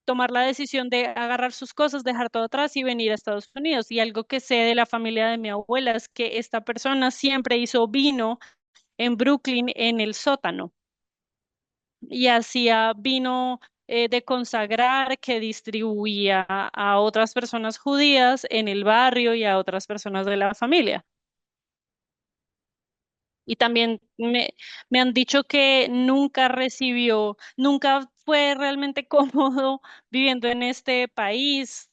tomar la decisión de agarrar sus cosas, dejar todo atrás y venir a Estados Unidos. Y algo que sé de la familia de mi abuela es que esta persona siempre hizo vino en Brooklyn en el sótano y hacía vino de consagrar que distribuía a otras personas judías en el barrio y a otras personas de la familia. Y también me han dicho que nunca fue realmente cómodo viviendo en este país.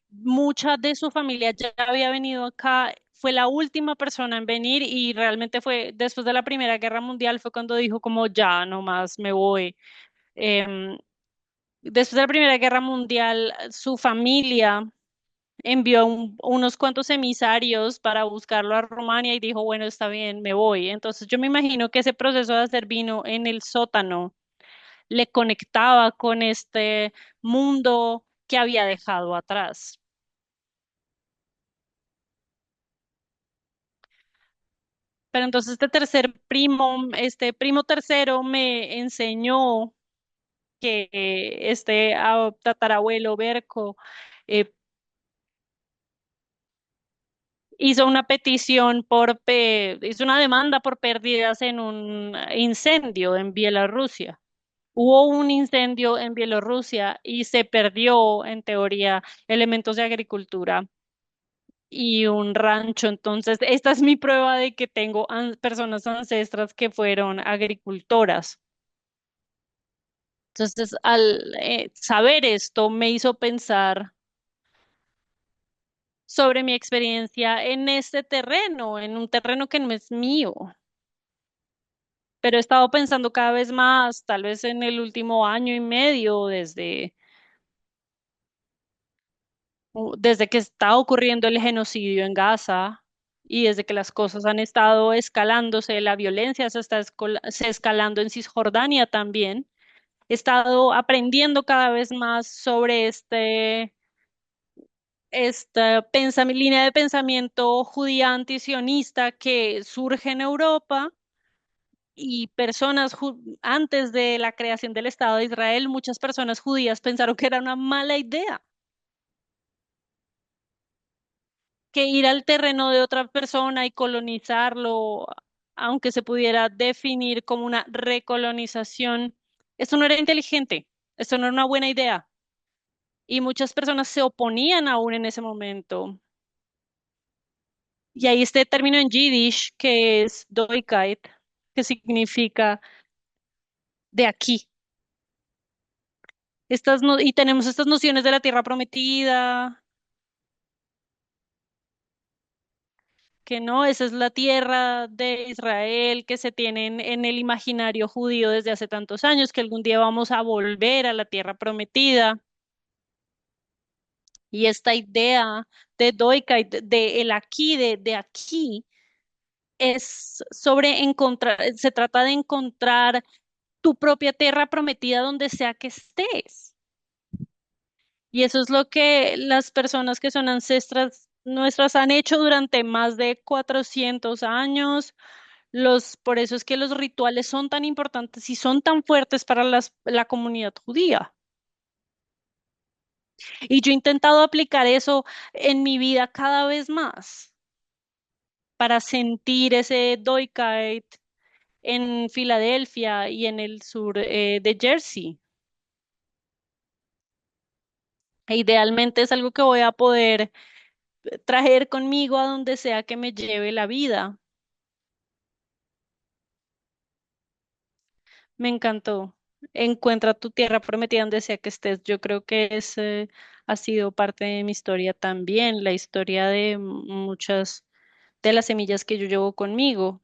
Mucha de su familia ya había venido acá. Fue la última persona en venir y realmente fue después de la Primera Guerra Mundial fue cuando dijo como ya, no más, me voy. Em, Después de la Primera Guerra Mundial, su familia envió unos cuantos emisarios para buscarlo a Rumania y dijo, bueno, está bien, me voy. Entonces yo me imagino que ese proceso de hacer vino en el sótano le conectaba con este mundo que había dejado atrás. Pero entonces este primo tercero me enseñó que este tatarabuelo Berco eh, hizo una demanda por pérdidas en un incendio en Bielorrusia. Hubo un incendio en Bielorrusia y se perdió, en teoría, elementos de agricultura y un rancho. Entonces, esta es mi prueba de que tengo personas ancestras que fueron agricultoras. Entonces, al saber esto, me hizo pensar sobre mi experiencia en este terreno, en un terreno que no es mío. Pero he estado pensando cada vez más, tal vez en el último año y medio, desde que está ocurriendo el genocidio en Gaza y desde que las cosas han estado escalándose, la violencia se escalando en Cisjordania también. He estado aprendiendo cada vez más sobre esta línea de pensamiento judía antisionista que surge en Europa y antes de la creación del Estado de Israel, muchas personas judías pensaron que era una mala idea, que ir al terreno de otra persona y colonizarlo, aunque se pudiera definir como una recolonización, eso no era inteligente, eso no era una buena idea. Y muchas personas se oponían aún en ese momento. Y hay este término en Yiddish que es Doikait, que significa de aquí. Y tenemos estas nociones de la tierra prometida. que no, esa es la tierra de Israel que se tiene en el imaginario judío desde hace tantos años, que algún día vamos a volver a la tierra prometida. Y esta idea de Doika, de el aquí, de aquí, es sobre encontrar, se trata de encontrar tu propia tierra prometida donde sea que estés. Y eso es lo que las personas que son ancestras nuestras han hecho durante más de 400 años. Por eso es que los rituales son tan importantes y son tan fuertes para la comunidad judía. Y yo he intentado aplicar eso en mi vida cada vez más para sentir ese Doikait en Filadelfia y en el sur de Jersey. E idealmente es algo que voy a poder traer conmigo a donde sea que me lleve la vida. Me encantó. Encuentra tu tierra prometida donde sea que estés. Yo creo que ese ha sido parte de mi historia también, la historia de muchas de las semillas que yo llevo conmigo.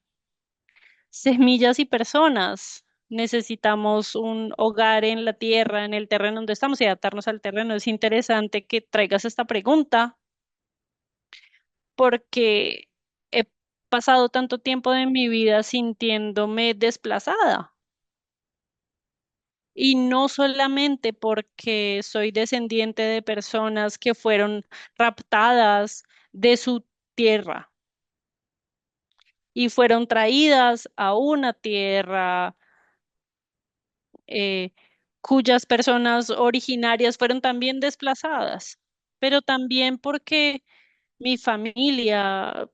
Semillas y personas. Necesitamos un hogar en la tierra, en el terreno donde estamos y adaptarnos al terreno. Es interesante que traigas esta pregunta porque he pasado tanto tiempo de mi vida sintiéndome desplazada. Y no solamente porque soy descendiente de personas que fueron raptadas de su tierra y fueron traídas a una tierra eh, cuyas personas originarias fueron también desplazadas, pero también porque mi familia,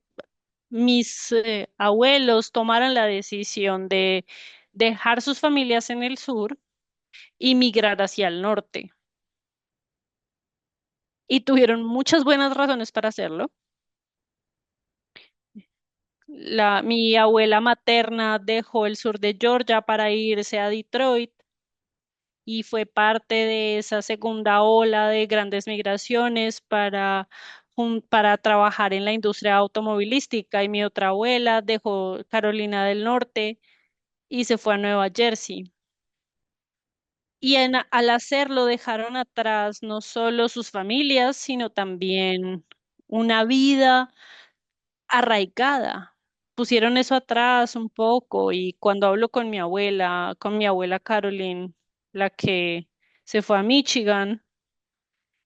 mis abuelos tomaron la decisión de dejar sus familias en el sur y migrar hacia el norte. Y tuvieron muchas buenas razones para hacerlo. Mi abuela materna dejó el sur de Georgia para irse a Detroit y fue parte de esa segunda ola de grandes migraciones para trabajar en la industria automovilística. Y mi otra abuela dejó Carolina del Norte y se fue a Nueva Jersey. Y al hacerlo dejaron atrás no solo sus familias, sino también una vida arraigada. Pusieron eso atrás un poco y cuando hablo con mi abuela Caroline, la que se fue a Michigan,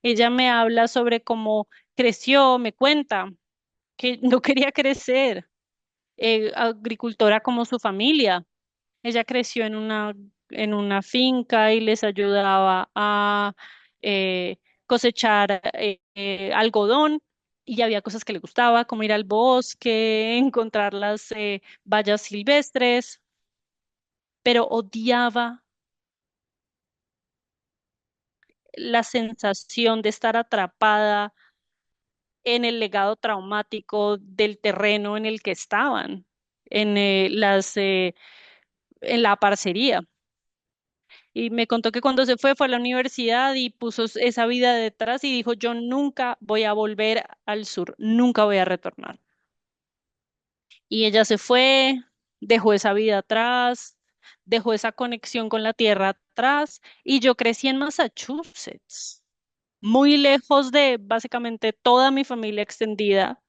ella me habla sobre cómo creció, me cuenta que no quería crecer, agricultora como su familia. Ella creció en una finca y les ayudaba a cosechar algodón y había cosas que le gustaba, como ir al bosque, encontrar las bayas silvestres, pero odiaba la sensación de estar atrapada en el legado traumático del terreno en el que estaban, en en la parcería. Y me contó que cuando se fue a la universidad y puso esa vida detrás y dijo, yo nunca voy a volver al sur, nunca voy a retornar. Y ella se fue, dejó esa vida atrás, dejó esa conexión con la tierra atrás y yo crecí en Massachusetts, muy lejos de básicamente toda mi familia extendida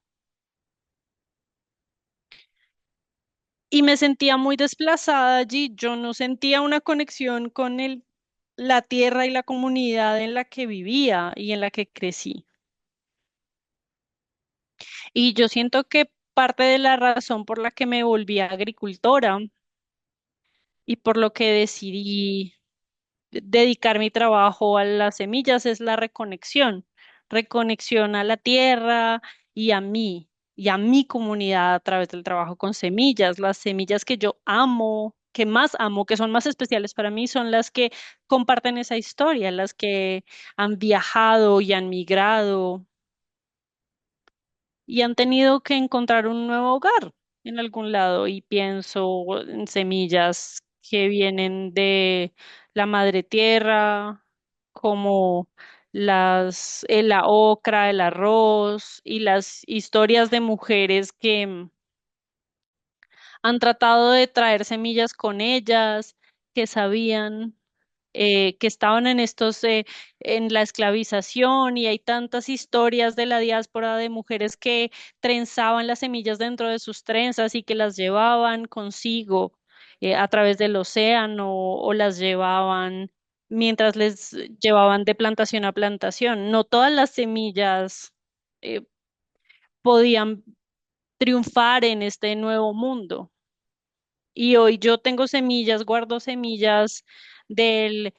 y me sentía muy desplazada allí. Yo no sentía una conexión con la tierra y la comunidad en la que vivía y en la que crecí. Y yo siento que parte de la razón por la que me volví agricultora y por lo que decidí dedicar mi trabajo a las semillas es la reconexión, reconexión a la tierra y a mí, y a mi comunidad a través del trabajo con semillas. Las semillas que yo amo, que más amo, que son más especiales para mí, son las que comparten esa historia, las que han viajado y han migrado y han tenido que encontrar un nuevo hogar en algún lado. Y pienso en semillas que vienen de la madre tierra, como la ocra, el arroz y las historias de mujeres que han tratado de traer semillas con ellas, que sabían que estaban en la esclavización y hay tantas historias de la diáspora de mujeres que trenzaban las semillas dentro de sus trenzas y que las llevaban consigo a través del océano o las llevaban mientras les llevaban de plantación a plantación. No todas las semillas eh, podían triunfar en este nuevo mundo. Y hoy yo tengo semillas, guardo semillas del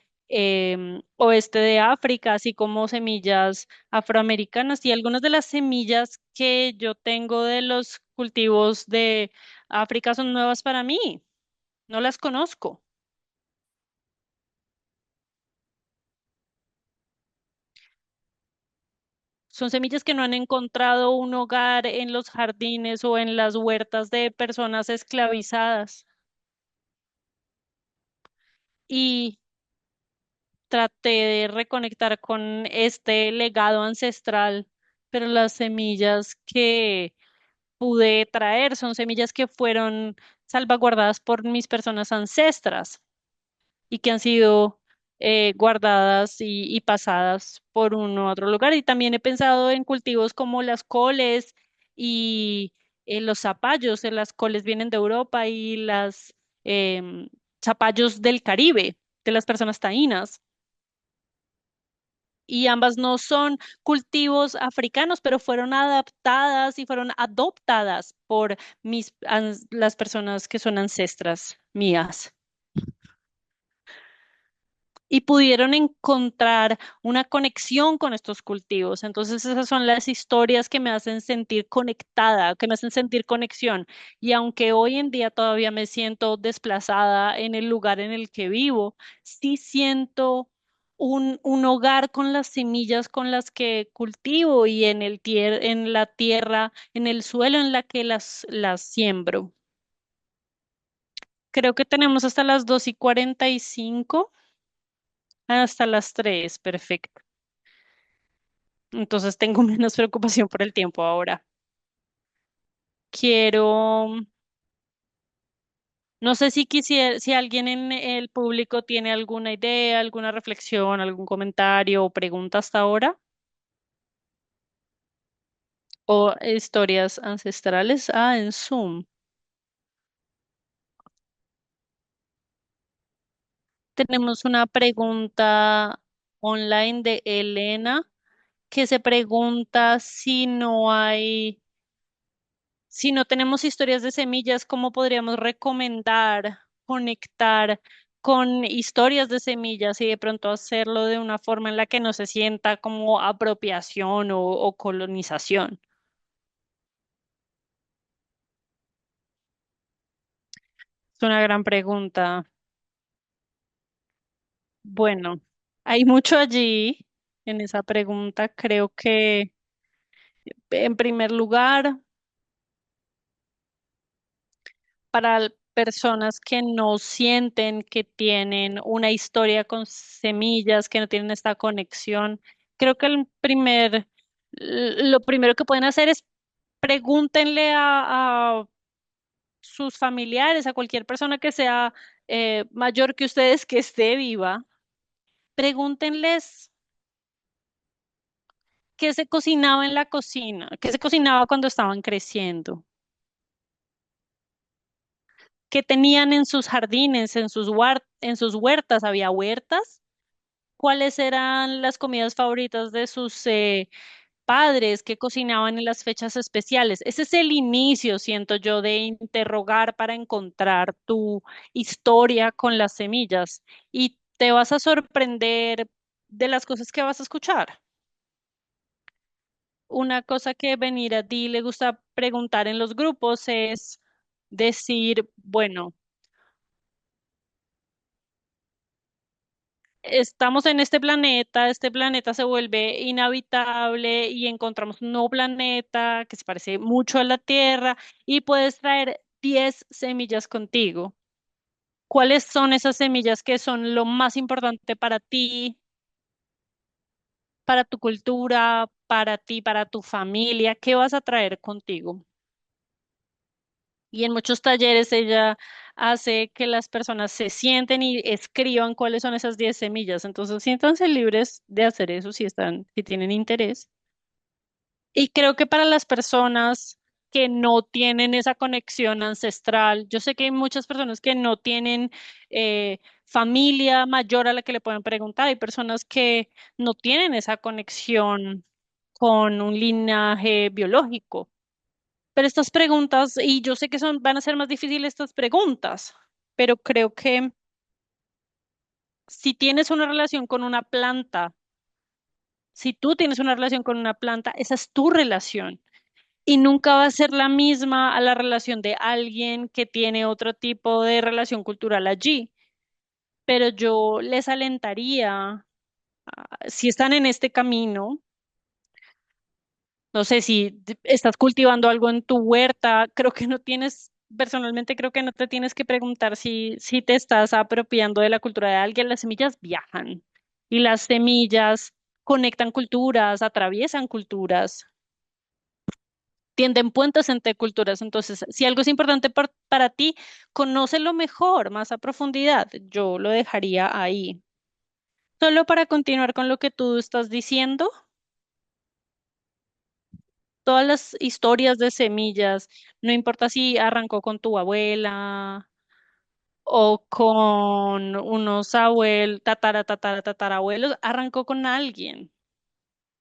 oeste de África, así como semillas afroamericanas y algunas de las semillas que yo tengo de los cultivos de África son nuevas para mí, no las conozco. Son semillas que no han encontrado un hogar en los jardines o en las huertas de personas esclavizadas. Y traté de reconectar con este legado ancestral, pero las semillas que pude traer son semillas que fueron salvaguardadas por mis personas ancestras y que han sido guardadas y pasadas por uno a otro lugar. Y también he pensado en cultivos como las coles y los zapallos. Las coles vienen de Europa y las zapallos del Caribe, de las personas taínas. Y ambas no son cultivos africanos, pero fueron adaptadas y fueron adoptadas por las personas que son ancestras mías. Y pudieron encontrar una conexión con estos cultivos. Entonces esas son las historias que me hacen sentir conectada, que me hacen sentir conexión. Y aunque hoy en día todavía me siento desplazada en el lugar en el que vivo, sí siento un hogar con las semillas con las que cultivo y en en la tierra, en el suelo en la que las siembro. Creo que tenemos hasta las 2:45. Hasta las 3, perfecto. Entonces tengo menos preocupación por el tiempo ahora. Quiero, no sé si quisiera, si alguien en el público tiene alguna idea, alguna reflexión, algún comentario o pregunta hasta ahora, o historias ancestrales. Ah, en Zoom. Tenemos una pregunta online de Elena que se pregunta si no hay. Si no tenemos historias de semillas, ¿cómo podríamos recomendar, conectar con historias de semillas y de pronto hacerlo de una forma en la que no se sienta como apropiación o colonización? Es una gran pregunta. Bueno, hay mucho allí en esa pregunta. Creo que, en primer lugar, para personas que no sienten que tienen una historia con semillas, que no tienen esta conexión. Creo que lo primero que pueden hacer es pregúntenle a sus familiares, a cualquier persona que sea mayor que ustedes que esté viva, pregúntenles qué se cocinaba en la cocina, qué se cocinaba cuando estaban creciendo, qué tenían en sus jardines, en sus huertas, había huertas. ¿Cuáles eran las comidas favoritas de sus padres que cocinaban en las fechas especiales? Ese es el inicio, siento yo, de interrogar para encontrar tu historia con las semillas y te vas a sorprender de las cosas que vas a escuchar. Una cosa que venir a ti le gusta preguntar en los grupos es decir, bueno, estamos en este planeta se vuelve inhabitable y encontramos un nuevo planeta que se parece mucho a la Tierra y puedes traer 10 semillas contigo. ¿Cuáles son esas semillas que son lo más importante para ti? para tu cultura, para ti, para tu familia? ¿Qué vas a traer contigo? Y en muchos talleres ella hace que las personas se sienten y escriban cuáles son esas 10 semillas. Entonces, siéntanse libres de hacer eso si están, si tienen interés. Y creo que para las personas que no tienen esa conexión ancestral, yo sé que hay muchas personas que no tienen familia mayor a la que le pueden preguntar. Hay personas que no tienen esa conexión con un linaje biológico. Pero estas preguntas, y yo sé que son, van a ser más difíciles estas preguntas, pero creo que si tienes una relación con una planta, si tú tienes una relación con una planta, esa es tu relación y nunca va a ser la misma a la relación de alguien que tiene otro tipo de relación cultural allí. Pero yo les alentaría, si están en este camino, no sé si estás cultivando algo en tu huerta, creo que no tienes, personalmente creo que no te tienes que preguntar si te estás apropiando de la cultura de alguien. Las semillas viajan y las semillas conectan culturas, atraviesan culturas, tienden puentes entre culturas. Entonces, si algo es importante para ti, conócelo mejor, más a profundidad. Yo lo dejaría ahí. Solo para continuar con lo que tú estás diciendo. Todas las historias de semillas, no importa si arrancó con tu abuela o con unos tatarabuelos, arrancó con alguien.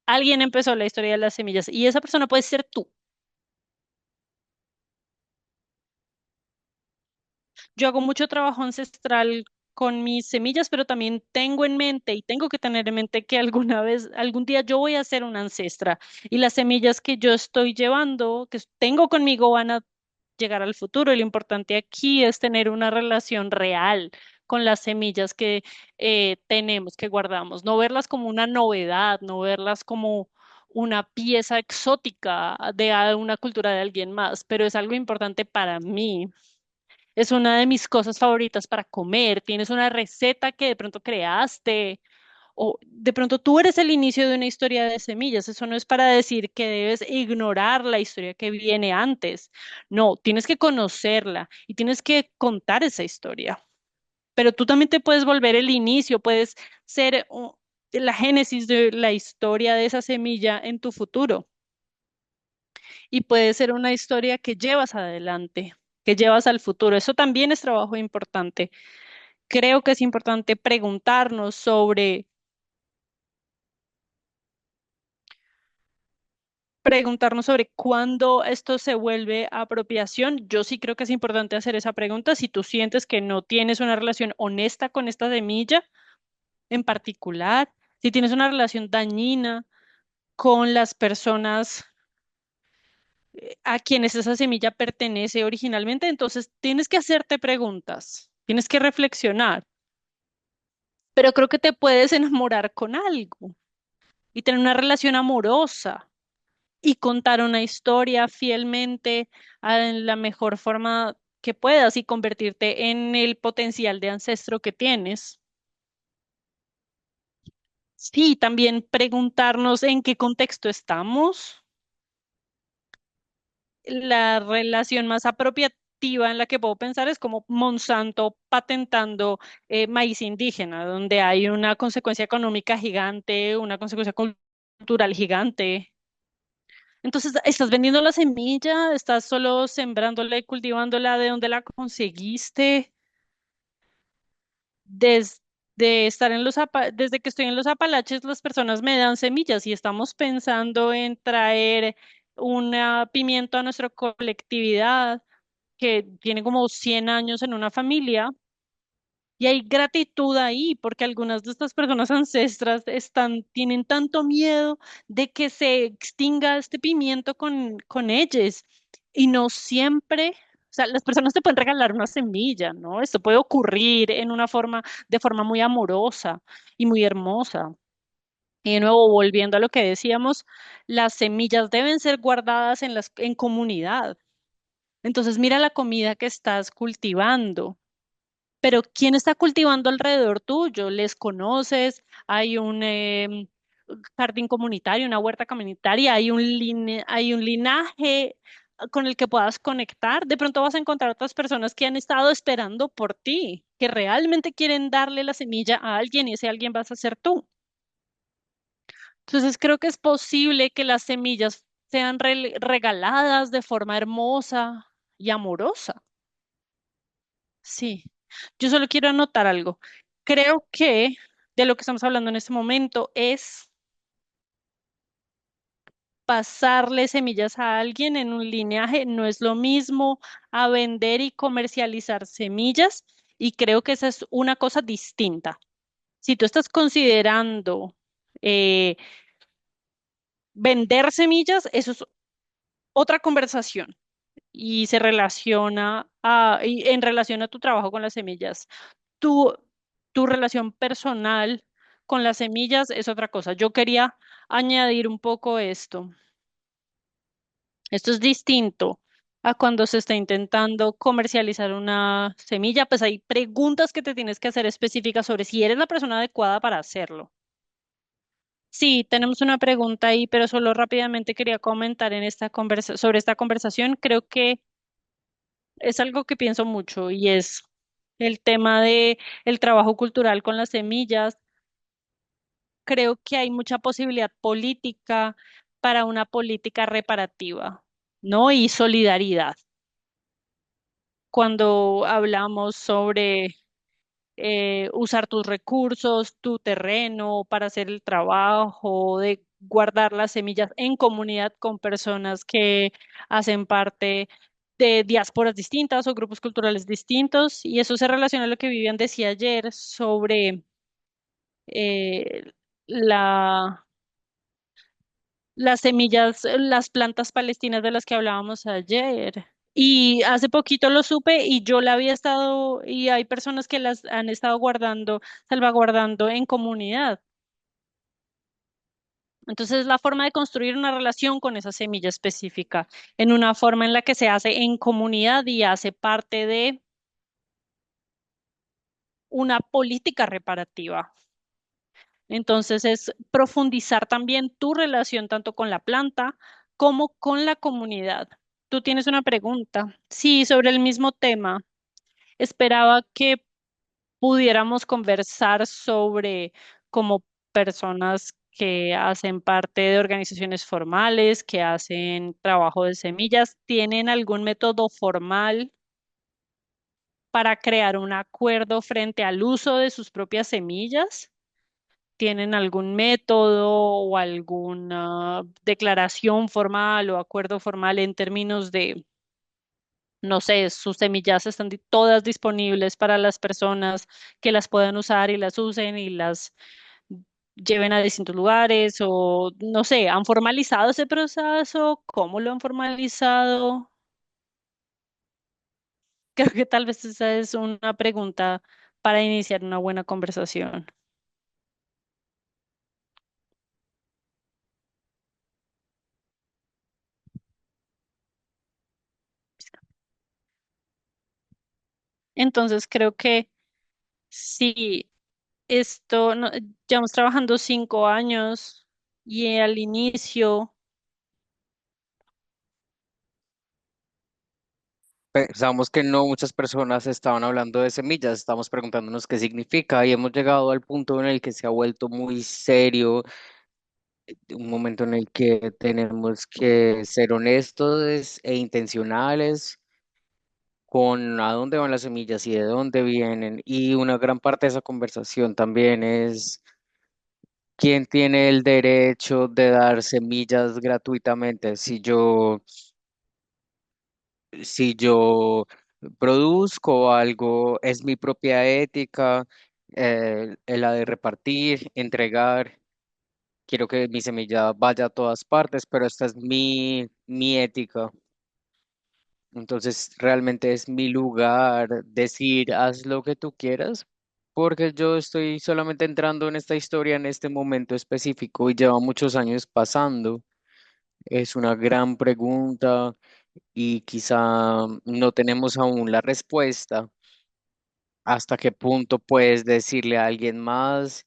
Alguien empezó la historia de las semillas y esa persona puede ser tú. Yo hago mucho trabajo ancestral con mis semillas, pero también tengo en mente y tengo que tener en mente que alguna vez, algún día yo voy a ser una ancestra y las semillas que yo estoy llevando, que tengo conmigo, van a llegar al futuro. Y lo importante aquí es tener una relación real con las semillas que tenemos, que guardamos, no verlas como una novedad, no verlas como una pieza exótica de una cultura de alguien más, pero es algo importante para mí. Es una de mis cosas favoritas para comer. Tienes una receta que de pronto creaste o de pronto tú eres el inicio de una historia de semillas. Eso no es para decir que debes ignorar la historia que viene antes. No, tienes que conocerla y tienes que contar esa historia. Pero tú también te puedes volver el inicio, puedes ser la génesis de la historia de esa semilla en tu futuro y puede ser una historia que llevas adelante, que llevas al futuro. Eso también es trabajo importante. Creo que es importante preguntarnos sobre cuándo esto se vuelve apropiación. Yo sí creo que es importante hacer esa pregunta. Si tú sientes que no tienes una relación honesta con esta semilla en particular, si tienes una relación dañina con las personas a quienes esa semilla pertenece originalmente, entonces tienes que hacerte preguntas, tienes que reflexionar. Pero creo que te puedes enamorar con algo y tener una relación amorosa y contar una historia fielmente en la mejor forma que puedas y convertirte en el potencial de ancestro que tienes. Sí, también preguntarnos en qué contexto estamos. La relación más apropiativa en la que puedo pensar es como Monsanto patentando maíz indígena, donde hay una consecuencia económica gigante, una consecuencia cultural gigante. Entonces, ¿estás vendiendo la semilla? ¿Estás solo sembrándola y cultivándola de donde la conseguiste? Desde estar en desde que estoy en los Apalaches, las personas me dan semillas y estamos pensando en traer una pimiento a nuestra colectividad que tiene como 100 años en una familia. Y hay gratitud ahí, porque algunas de estas personas ancestras tienen tanto miedo de que se extinga este pimiento con ellos. Y no siempre, o sea, las personas te pueden regalar una semilla, ¿no? Esto puede ocurrir de forma muy amorosa y muy hermosa. Y de nuevo, volviendo a lo que decíamos, las semillas deben ser guardadas en comunidad. Entonces, mira la comida que estás cultivando. Pero ¿quién está cultivando alrededor tuyo? ¿Les conoces? ¿Hay jardín comunitario, una huerta comunitaria, hay un linaje con el que puedas conectar. De pronto vas a encontrar otras personas que han estado esperando por ti, que realmente quieren darle la semilla a alguien y ese alguien vas a ser tú. Entonces creo que es posible que las semillas sean regaladas de forma hermosa y amorosa. Sí, yo solo quiero anotar algo. Creo que de lo que estamos hablando en este momento es pasarle semillas a alguien en un lineaje, no es lo mismo a vender y comercializar semillas, y creo que esa es una cosa distinta. Si tú estás considerando eh, vender semillas, eso es otra conversación y se relaciona y en relación a tu trabajo con las semillas. Tu, tu relación personal con las semillas es otra cosa. Yo quería añadir un poco esto. Esto es distinto a cuando se está intentando comercializar una semilla, pues hay preguntas que te tienes que hacer específicas sobre si eres la persona adecuada para hacerlo. Sí, tenemos una pregunta ahí, pero solo rápidamente quería comentar en esta sobre esta conversación. Creo que es algo que pienso mucho y es el tema de el trabajo cultural con las semillas. Creo que hay mucha posibilidad política para una política reparativa, ¿no? Y solidaridad. Cuando hablamos sobre usar tus recursos, tu terreno para hacer el trabajo, de guardar las semillas en comunidad con personas que hacen parte de diásporas distintas o grupos culturales distintos. Y eso se relaciona a lo que Vivian decía ayer sobre eh, la, las semillas, las plantas palestinas de las que hablábamos ayer. Y hace poquito lo supe y yo la había estado, y hay personas que las han estado guardando, salvaguardando en comunidad. Entonces, la forma de construir una relación con esa semilla específica, en una forma en la que se hace en comunidad y hace parte de una política reparativa. Entonces, es profundizar también tu relación tanto con la planta como con la comunidad. Tú tienes una pregunta. Sí, sobre el mismo tema. Esperaba que pudiéramos conversar sobre como personas que hacen parte de organizaciones formales, que hacen trabajo de semillas, ¿tienen algún método formal para crear un acuerdo frente al uso de sus propias semillas? ¿Tienen algún método o alguna declaración formal o acuerdo formal en términos de, no sé, sus semillas están todas disponibles para las personas que las puedan usar y las usen y las lleven a distintos lugares o no sé, ¿han formalizado ese proceso? ¿Cómo lo han formalizado? Creo que tal vez esa es una pregunta para iniciar una buena conversación. Entonces creo que sí, llevamos trabajando 5 años y al inicio, Pensamos que no muchas personas estaban hablando de semillas, estamos preguntándonos qué significa y hemos llegado al punto en el que se ha vuelto muy serio, un momento en el que tenemos que ser honestos e intencionales con a dónde van las semillas y de dónde vienen. Y una gran parte de esa conversación también es quién tiene el derecho de dar semillas gratuitamente. Si yo produzco algo, es mi propia ética, la de repartir, entregar. Quiero que mi semilla vaya a todas partes, pero esta es mi ética. Entonces, realmente es mi lugar decir, haz lo que tú quieras, porque yo estoy solamente entrando en esta historia en este momento específico y lleva muchos años pasando. Es una gran pregunta y quizá no tenemos aún la respuesta. ¿Hasta qué punto puedes decirle a alguien más?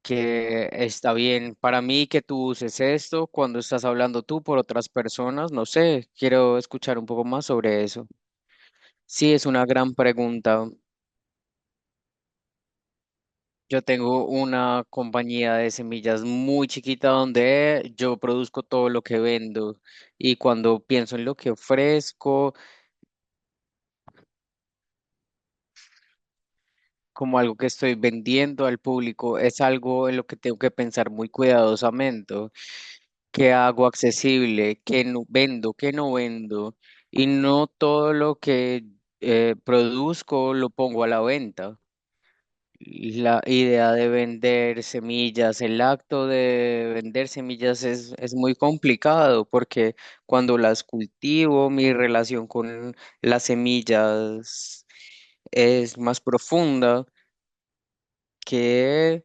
que está bien para mí que tú uses esto cuando estás hablando tú por otras personas. No sé, quiero escuchar un poco más sobre eso. Sí, es una gran pregunta. Yo tengo una compañía de semillas muy chiquita donde yo produzco todo lo que vendo y cuando pienso en lo que ofrezco, como algo que estoy vendiendo al público, es algo en lo que tengo que pensar muy cuidadosamente. ¿Qué hago accesible? ¿Qué no vendo? ¿Qué no vendo? Y no todo lo que produzco lo pongo a la venta. La idea de vender semillas, el acto de vender semillas es muy complicado porque cuando las cultivo, mi relación con las semillas es más profunda que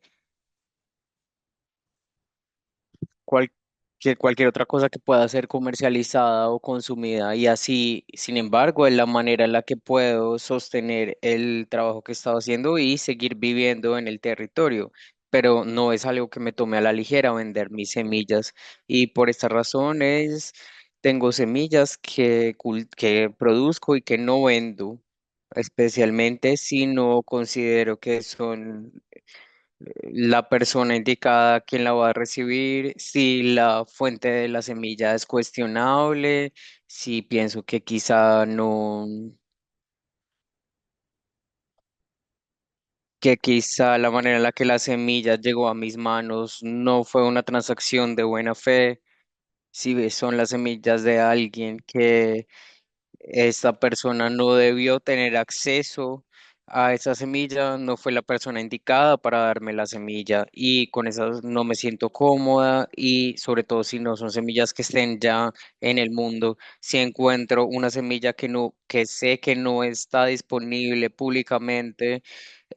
cual- que cualquier otra cosa que pueda ser comercializada o consumida. Y así, sin embargo, es la manera en la que puedo sostener el trabajo que he estado haciendo y seguir viviendo en el territorio. Pero no es algo que me tome a la ligera vender mis semillas. Y por esta razón tengo semillas que produzco y que no vendo, especialmente si no considero que son la persona indicada quien la va a recibir, si la fuente de la semilla es cuestionable, si pienso que quizá no, que quizá la manera en la que la semilla llegó a mis manos no fue una transacción de buena fe, si son las semillas de alguien que esta persona no debió tener acceso a esa semilla, no fue la persona indicada para darme la semilla y con eso no me siento cómoda y sobre todo si no son semillas que estén ya en el mundo, si encuentro una semilla que sé que no está disponible públicamente,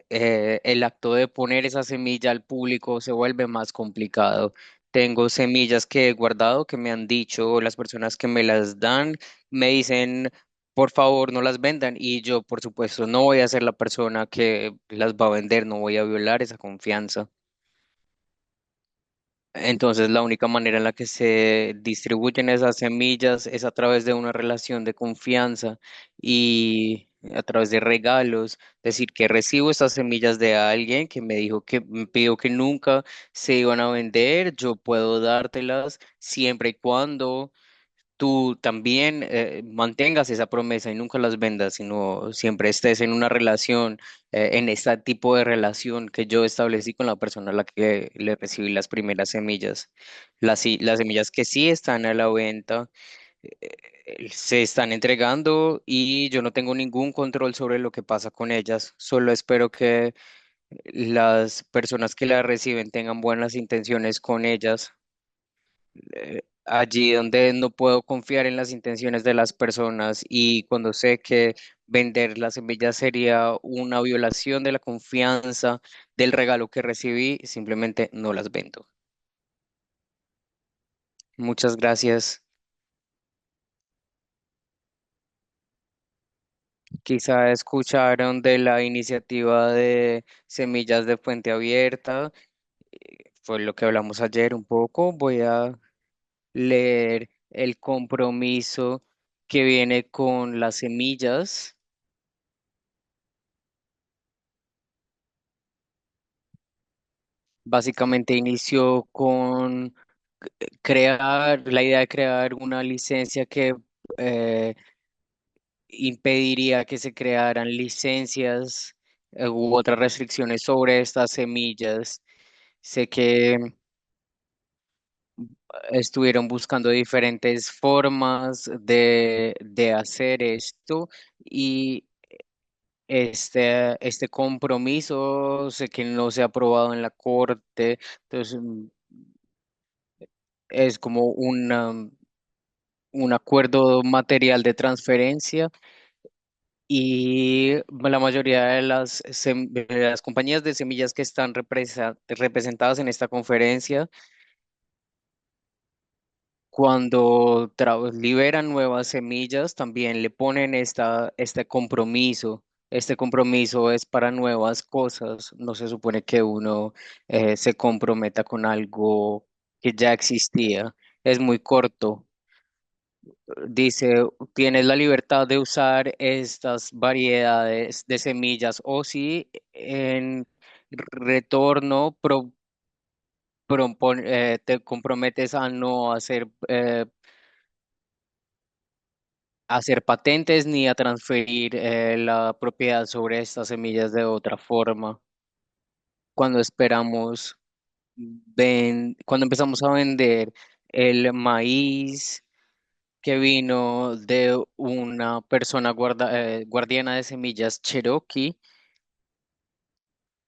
el acto de poner esa semilla al público se vuelve más complicado. Tengo semillas que he guardado que me han dicho las personas que me las dan, me dicen, por favor, no las vendan. Y yo, por supuesto, no voy a ser la persona que las va a vender, no voy a violar esa confianza. Entonces, la única manera en la que se distribuyen esas semillas es a través de una relación de confianza y a través de regalos. Decir que recibo esas semillas de alguien que me dijo que me pidió que nunca se iban a vender, yo puedo dártelas siempre y cuando tú también mantengas esa promesa y nunca las vendas, sino siempre estés en una relación, en este tipo de relación que yo establecí con la persona a la que le recibí las primeras semillas. Las semillas que sí están a la venta, se están entregando y yo no tengo ningún control sobre lo que pasa con ellas. Solo espero que las personas que las reciben tengan buenas intenciones con ellas allí donde no puedo confiar en las intenciones de las personas y cuando sé que vender las semillas sería una violación de la confianza del regalo que recibí, simplemente no las vendo. Muchas gracias. Quizá escucharon de la iniciativa de Semillas de Fuente Abierta. Fue lo que hablamos ayer un poco. Voy a leer el compromiso que viene con las semillas. Básicamente inició con crear, la idea de crear una licencia que eh, impediría que se crearan licencias u otras restricciones sobre estas semillas. Sé que estuvieron buscando diferentes formas de hacer esto y este compromiso sé que no se ha aprobado en la corte, entonces es como un acuerdo material de transferencia y la mayoría de de las compañías de semillas que están representadas en esta conferencia, cuando liberan nuevas semillas, también le ponen este compromiso. este compromiso es para nuevas cosas, no se supone que uno se comprometa con algo que ya existía. Es muy corto. Dice, tienes la libertad de usar estas variedades de semillas o si en retorno te comprometes a no hacer patentes ni a transferir la propiedad sobre estas semillas de otra forma. Cuando esperamos, cuando empezamos a vender el maíz que vino de una persona guardiana de semillas Cherokee.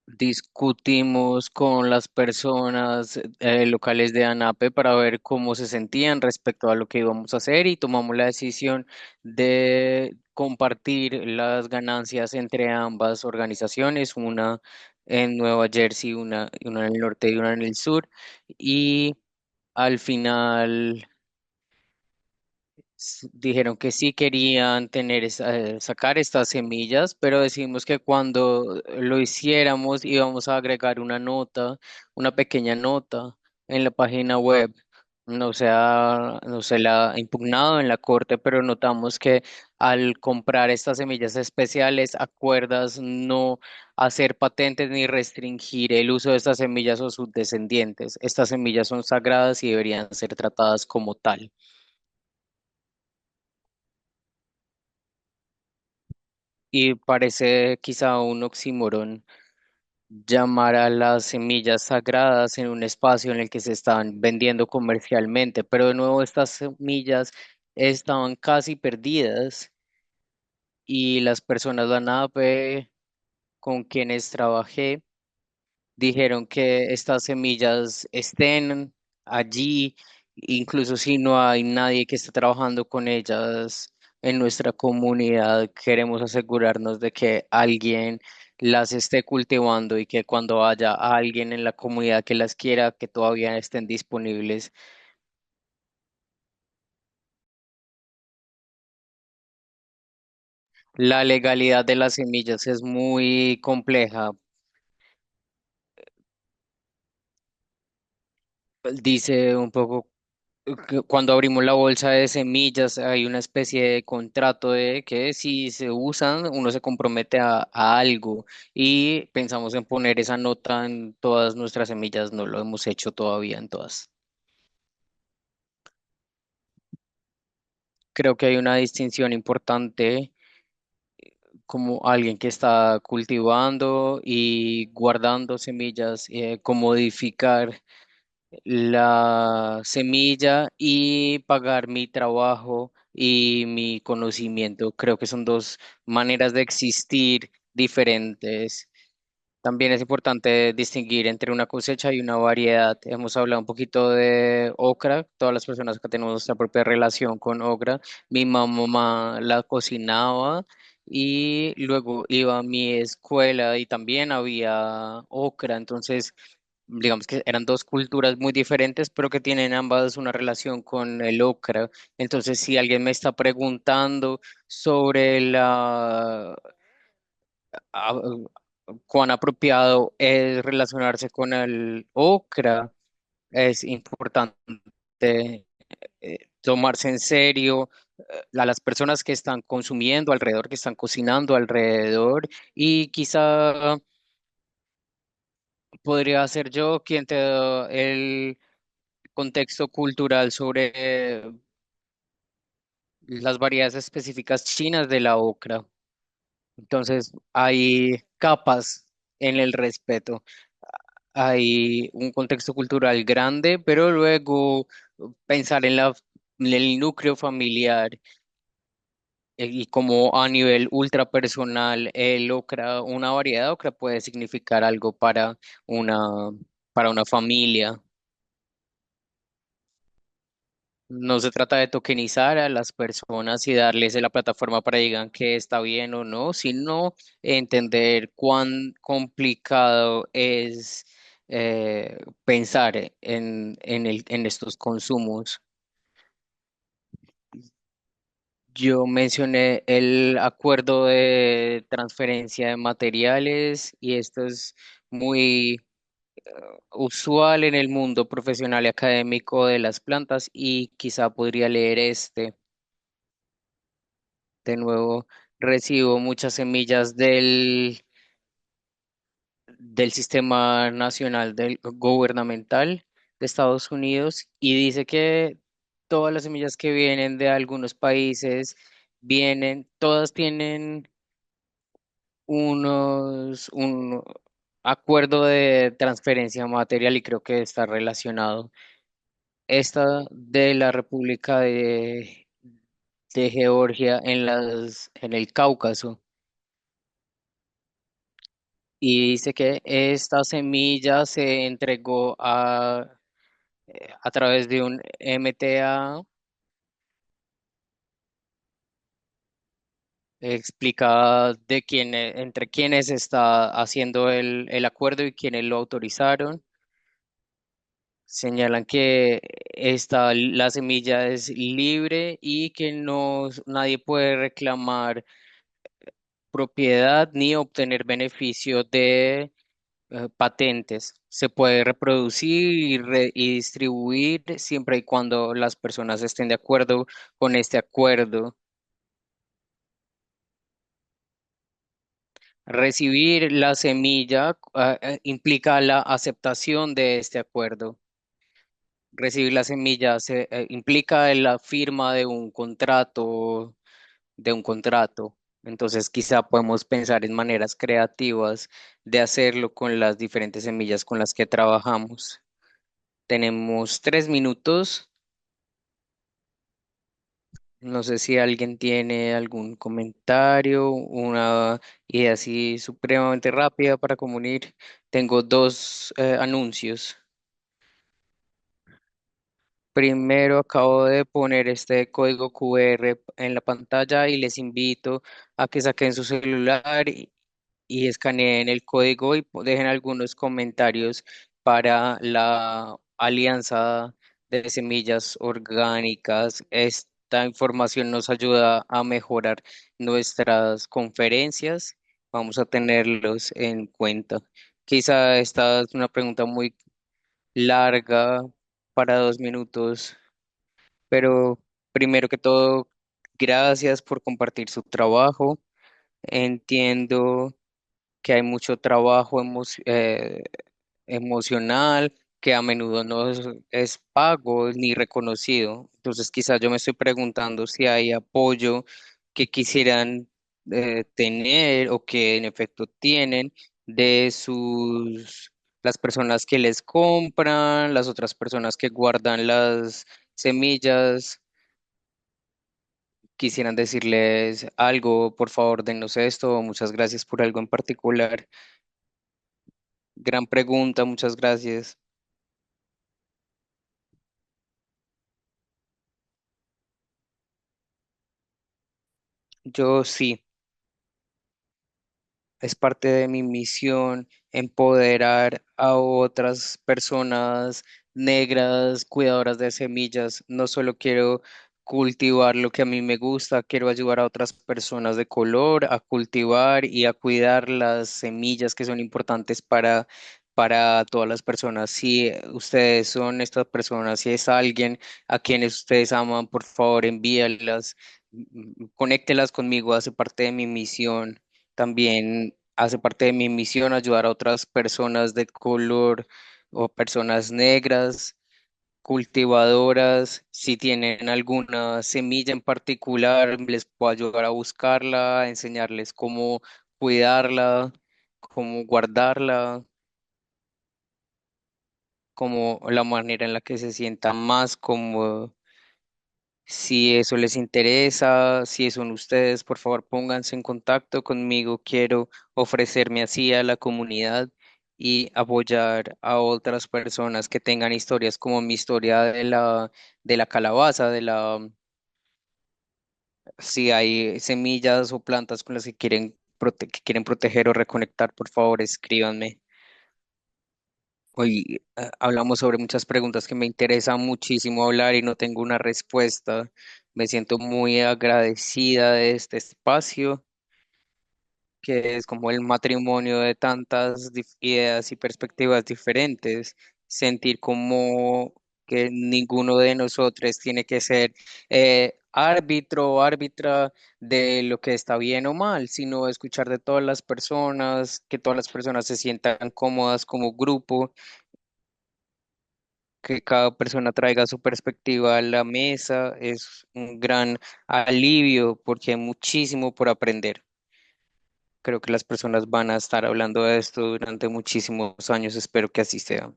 Discutimos con las personas locales de ANAPE para ver cómo se sentían respecto a lo que íbamos a hacer y tomamos la decisión de compartir las ganancias entre ambas organizaciones, una en Nueva Jersey, una en el norte y una en el sur. Y al final dijeron que sí querían sacar estas semillas, pero decimos que cuando lo hiciéramos íbamos a agregar una nota, una pequeña nota en la página web. No se la ha impugnado en la corte, pero notamos que al comprar estas semillas especiales, acuerdas no hacer patentes ni restringir el uso de estas semillas o sus descendientes. Estas semillas son sagradas y deberían ser tratadas como tal. Y parece quizá un oxímoron llamar a las semillas sagradas en un espacio en el que se están vendiendo comercialmente, pero de nuevo estas semillas estaban casi perdidas y las personas de la nave con quienes trabajé dijeron que estas semillas estén allí, incluso si no hay nadie que esté trabajando con ellas en nuestra comunidad, queremos asegurarnos de que alguien las esté cultivando y que cuando haya alguien en la comunidad que las quiera, que todavía estén disponibles. La legalidad de las semillas es muy compleja. Dice un poco que cuando abrimos la bolsa de semillas hay una especie de contrato de que si se usan uno se compromete a algo y pensamos en poner esa nota en todas nuestras semillas, no lo hemos hecho todavía en todas. Creo que hay una distinción importante como alguien que está cultivando y guardando semillas, comodificar la semilla y pagar mi trabajo y mi conocimiento. Creo que son dos maneras de existir diferentes. También es importante distinguir entre una cosecha y una variedad. Hemos hablado un poquito de okra. Todas las personas que tenemos nuestra propia relación con okra. Mi mamá la cocinaba y luego iba a mi escuela y también había okra. Entonces, digamos que eran dos culturas muy diferentes, pero que tienen ambas una relación con el okra. Entonces, si alguien me está preguntando sobre a- cuán apropiado es relacionarse con el ocra, es importante tomarse en serio a las personas que están consumiendo alrededor, que están cocinando alrededor, y quizá podría ser yo quien te da el contexto cultural sobre las variedades específicas chinas de la ocra. Entonces, hay capas en el respeto. Hay un contexto cultural grande, pero luego pensar en el núcleo familiar y como a nivel ultra personal, el ocra, una variedad de ocra puede significar algo una, para una familia. No se trata de tokenizar a las personas y darles la plataforma para que digan que está bien o no, sino entender cuán complicado es pensar en estos consumos. Yo mencioné el acuerdo de transferencia de materiales y esto es muy usual en el mundo profesional y académico de las plantas y quizá podría leer este. De nuevo, recibo muchas semillas del Sistema Nacional Gubernamental de Estados Unidos y dice que todas las semillas que vienen de algunos países todas tienen un acuerdo de transferencia material y creo que está relacionado. Esta de la República de Georgia en el Cáucaso. Y dice que esta semilla se entregó a través de un MTA, explica entre quiénes está haciendo el acuerdo y quiénes lo autorizaron. Señalan que la semilla es libre y que nadie puede reclamar propiedad ni obtener beneficio de patentes. Se puede reproducir y distribuir siempre y cuando las personas estén de acuerdo con este acuerdo. Recibir la semilla implica la aceptación de este acuerdo. Recibir la semilla implica la firma de un contrato. Entonces, quizá podemos pensar en maneras creativas de hacerlo con las diferentes semillas con las que trabajamos. Tenemos 3 minutos. No sé si alguien tiene algún comentario, una idea así supremamente rápida para comunicar. Tengo dos anuncios. Primero, acabo de poner este código QR en la pantalla y les invito a que saquen su celular y escaneen el código y dejen algunos comentarios para la Alianza de Semillas Orgánicas. Esta información nos ayuda a mejorar nuestras conferencias. Vamos a tenerlos en cuenta. Quizá esta es una pregunta muy larga para 2 minutos, pero primero que todo, gracias por compartir su trabajo. Entiendo que hay mucho trabajo emocional que a menudo no es pago ni reconocido. Entonces, quizás yo me estoy preguntando si hay apoyo que quisieran tener o que en efecto tienen de las personas que les compran, las otras personas que guardan las semillas. Quisieran decirles algo, por favor, denos esto, o muchas gracias por algo en particular. Gran pregunta, muchas gracias. Yo sí, es parte de mi misión empoderar a otras personas negras, cuidadoras de semillas. No solo quiero cultivar lo que a mí me gusta, quiero ayudar a otras personas de color a cultivar y a cuidar las semillas que son importantes para todas las personas. Si ustedes son estas personas, si es alguien a quienes ustedes aman, por favor, envíalas, conéctelas conmigo, hace parte de mi misión. También hace parte de mi misión ayudar a otras personas de color o personas negras, cultivadoras. Si tienen alguna semilla en particular, les puedo ayudar a buscarla, a enseñarles cómo cuidarla, cómo guardarla, como la manera en la que se sienta más cómodo. Si eso les interesa, si son ustedes, por favor pónganse en contacto conmigo. Quiero ofrecerme así a la comunidad y apoyar a otras personas que tengan historias como mi historia de la calabaza, si hay semillas o plantas con las que que quieren proteger o reconectar, por favor escríbanme. Hoy hablamos sobre muchas preguntas que me interesa muchísimo hablar y no tengo una respuesta. Me siento muy agradecida de este espacio, que es como el matrimonio de tantas ideas y perspectivas diferentes. Sentir como que ninguno de nosotros tiene que ser árbitro o árbitra de lo que está bien o mal, sino escuchar de todas las personas, que todas las personas se sientan cómodas como grupo, que cada persona traiga su perspectiva a la mesa. Es un gran alivio porque hay muchísimo por aprender. Creo que las personas van a estar hablando de esto durante muchísimos años. Espero que así sea.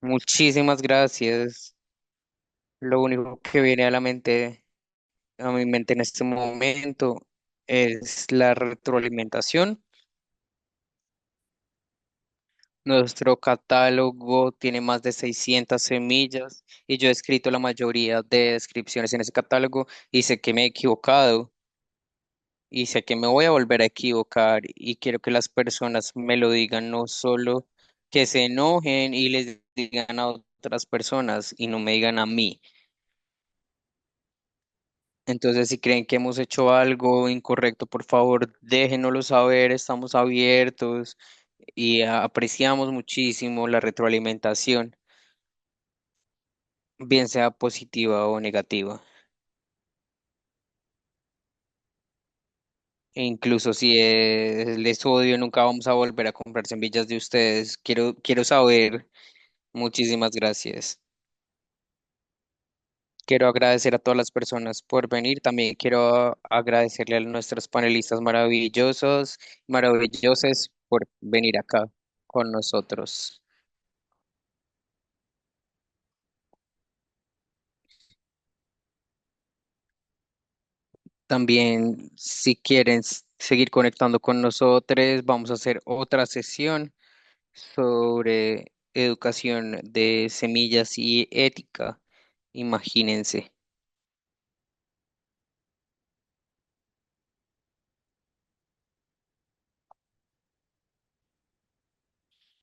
Muchísimas gracias. Lo único que viene a la mente, a mi mente en este momento, es la retroalimentación. Nuestro catálogo tiene más de 600 semillas y yo he escrito la mayoría de descripciones en ese catálogo y sé que me he equivocado y sé que me voy a volver a equivocar y quiero que las personas me lo digan, no solo que se enojen y les digan a otras personas y no me digan a mí. Entonces, si creen que hemos hecho algo incorrecto, por favor, déjenoslo saber, estamos abiertos y apreciamos muchísimo la retroalimentación, bien sea positiva o negativa. E incluso si les odio, nunca vamos a volver a comprar semillas de ustedes. Quiero saber. Muchísimas gracias. Quiero agradecer a todas las personas por venir. También quiero agradecerle a nuestros panelistas maravillosos, maravillosos por venir acá con nosotros. También, si quieren seguir conectando con nosotros, vamos a hacer otra sesión sobre educación de semillas y ética. Imagínense.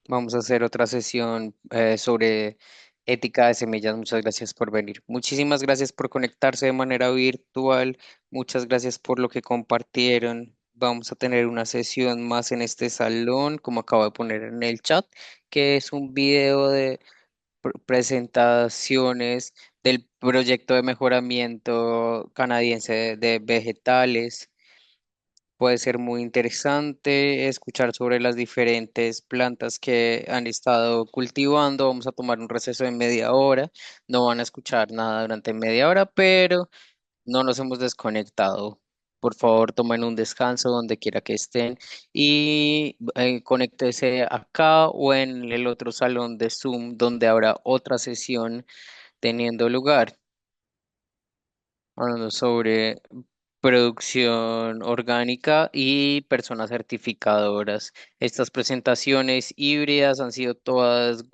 Vamos a hacer otra sesión sobre ética de semillas. Muchas gracias por venir. Muchísimas gracias por conectarse de manera virtual. Muchas gracias por lo que compartieron. Vamos a tener una sesión más en este salón, como acabo de poner en el chat, que es un video de presentaciones del proyecto de mejoramiento canadiense de vegetales. Puede ser muy interesante escuchar sobre las diferentes plantas que han estado cultivando. Vamos a tomar un receso de media hora. No van a escuchar nada durante media hora, pero no nos hemos desconectado. Por favor, tomen un descanso donde quiera que estén y conéctese acá o en el otro salón de Zoom donde habrá otra sesión teniendo lugar, hablando sobre producción orgánica y personas certificadoras. Estas presentaciones híbridas han sido todas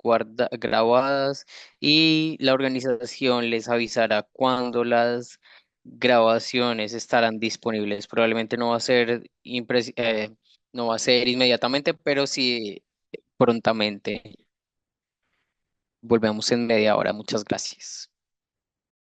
grabadas y la organización les avisará cuándo las grabaciones estarán disponibles. Probablemente no va a ser inmediatamente, pero sí prontamente. Volvemos en media hora. Muchas gracias.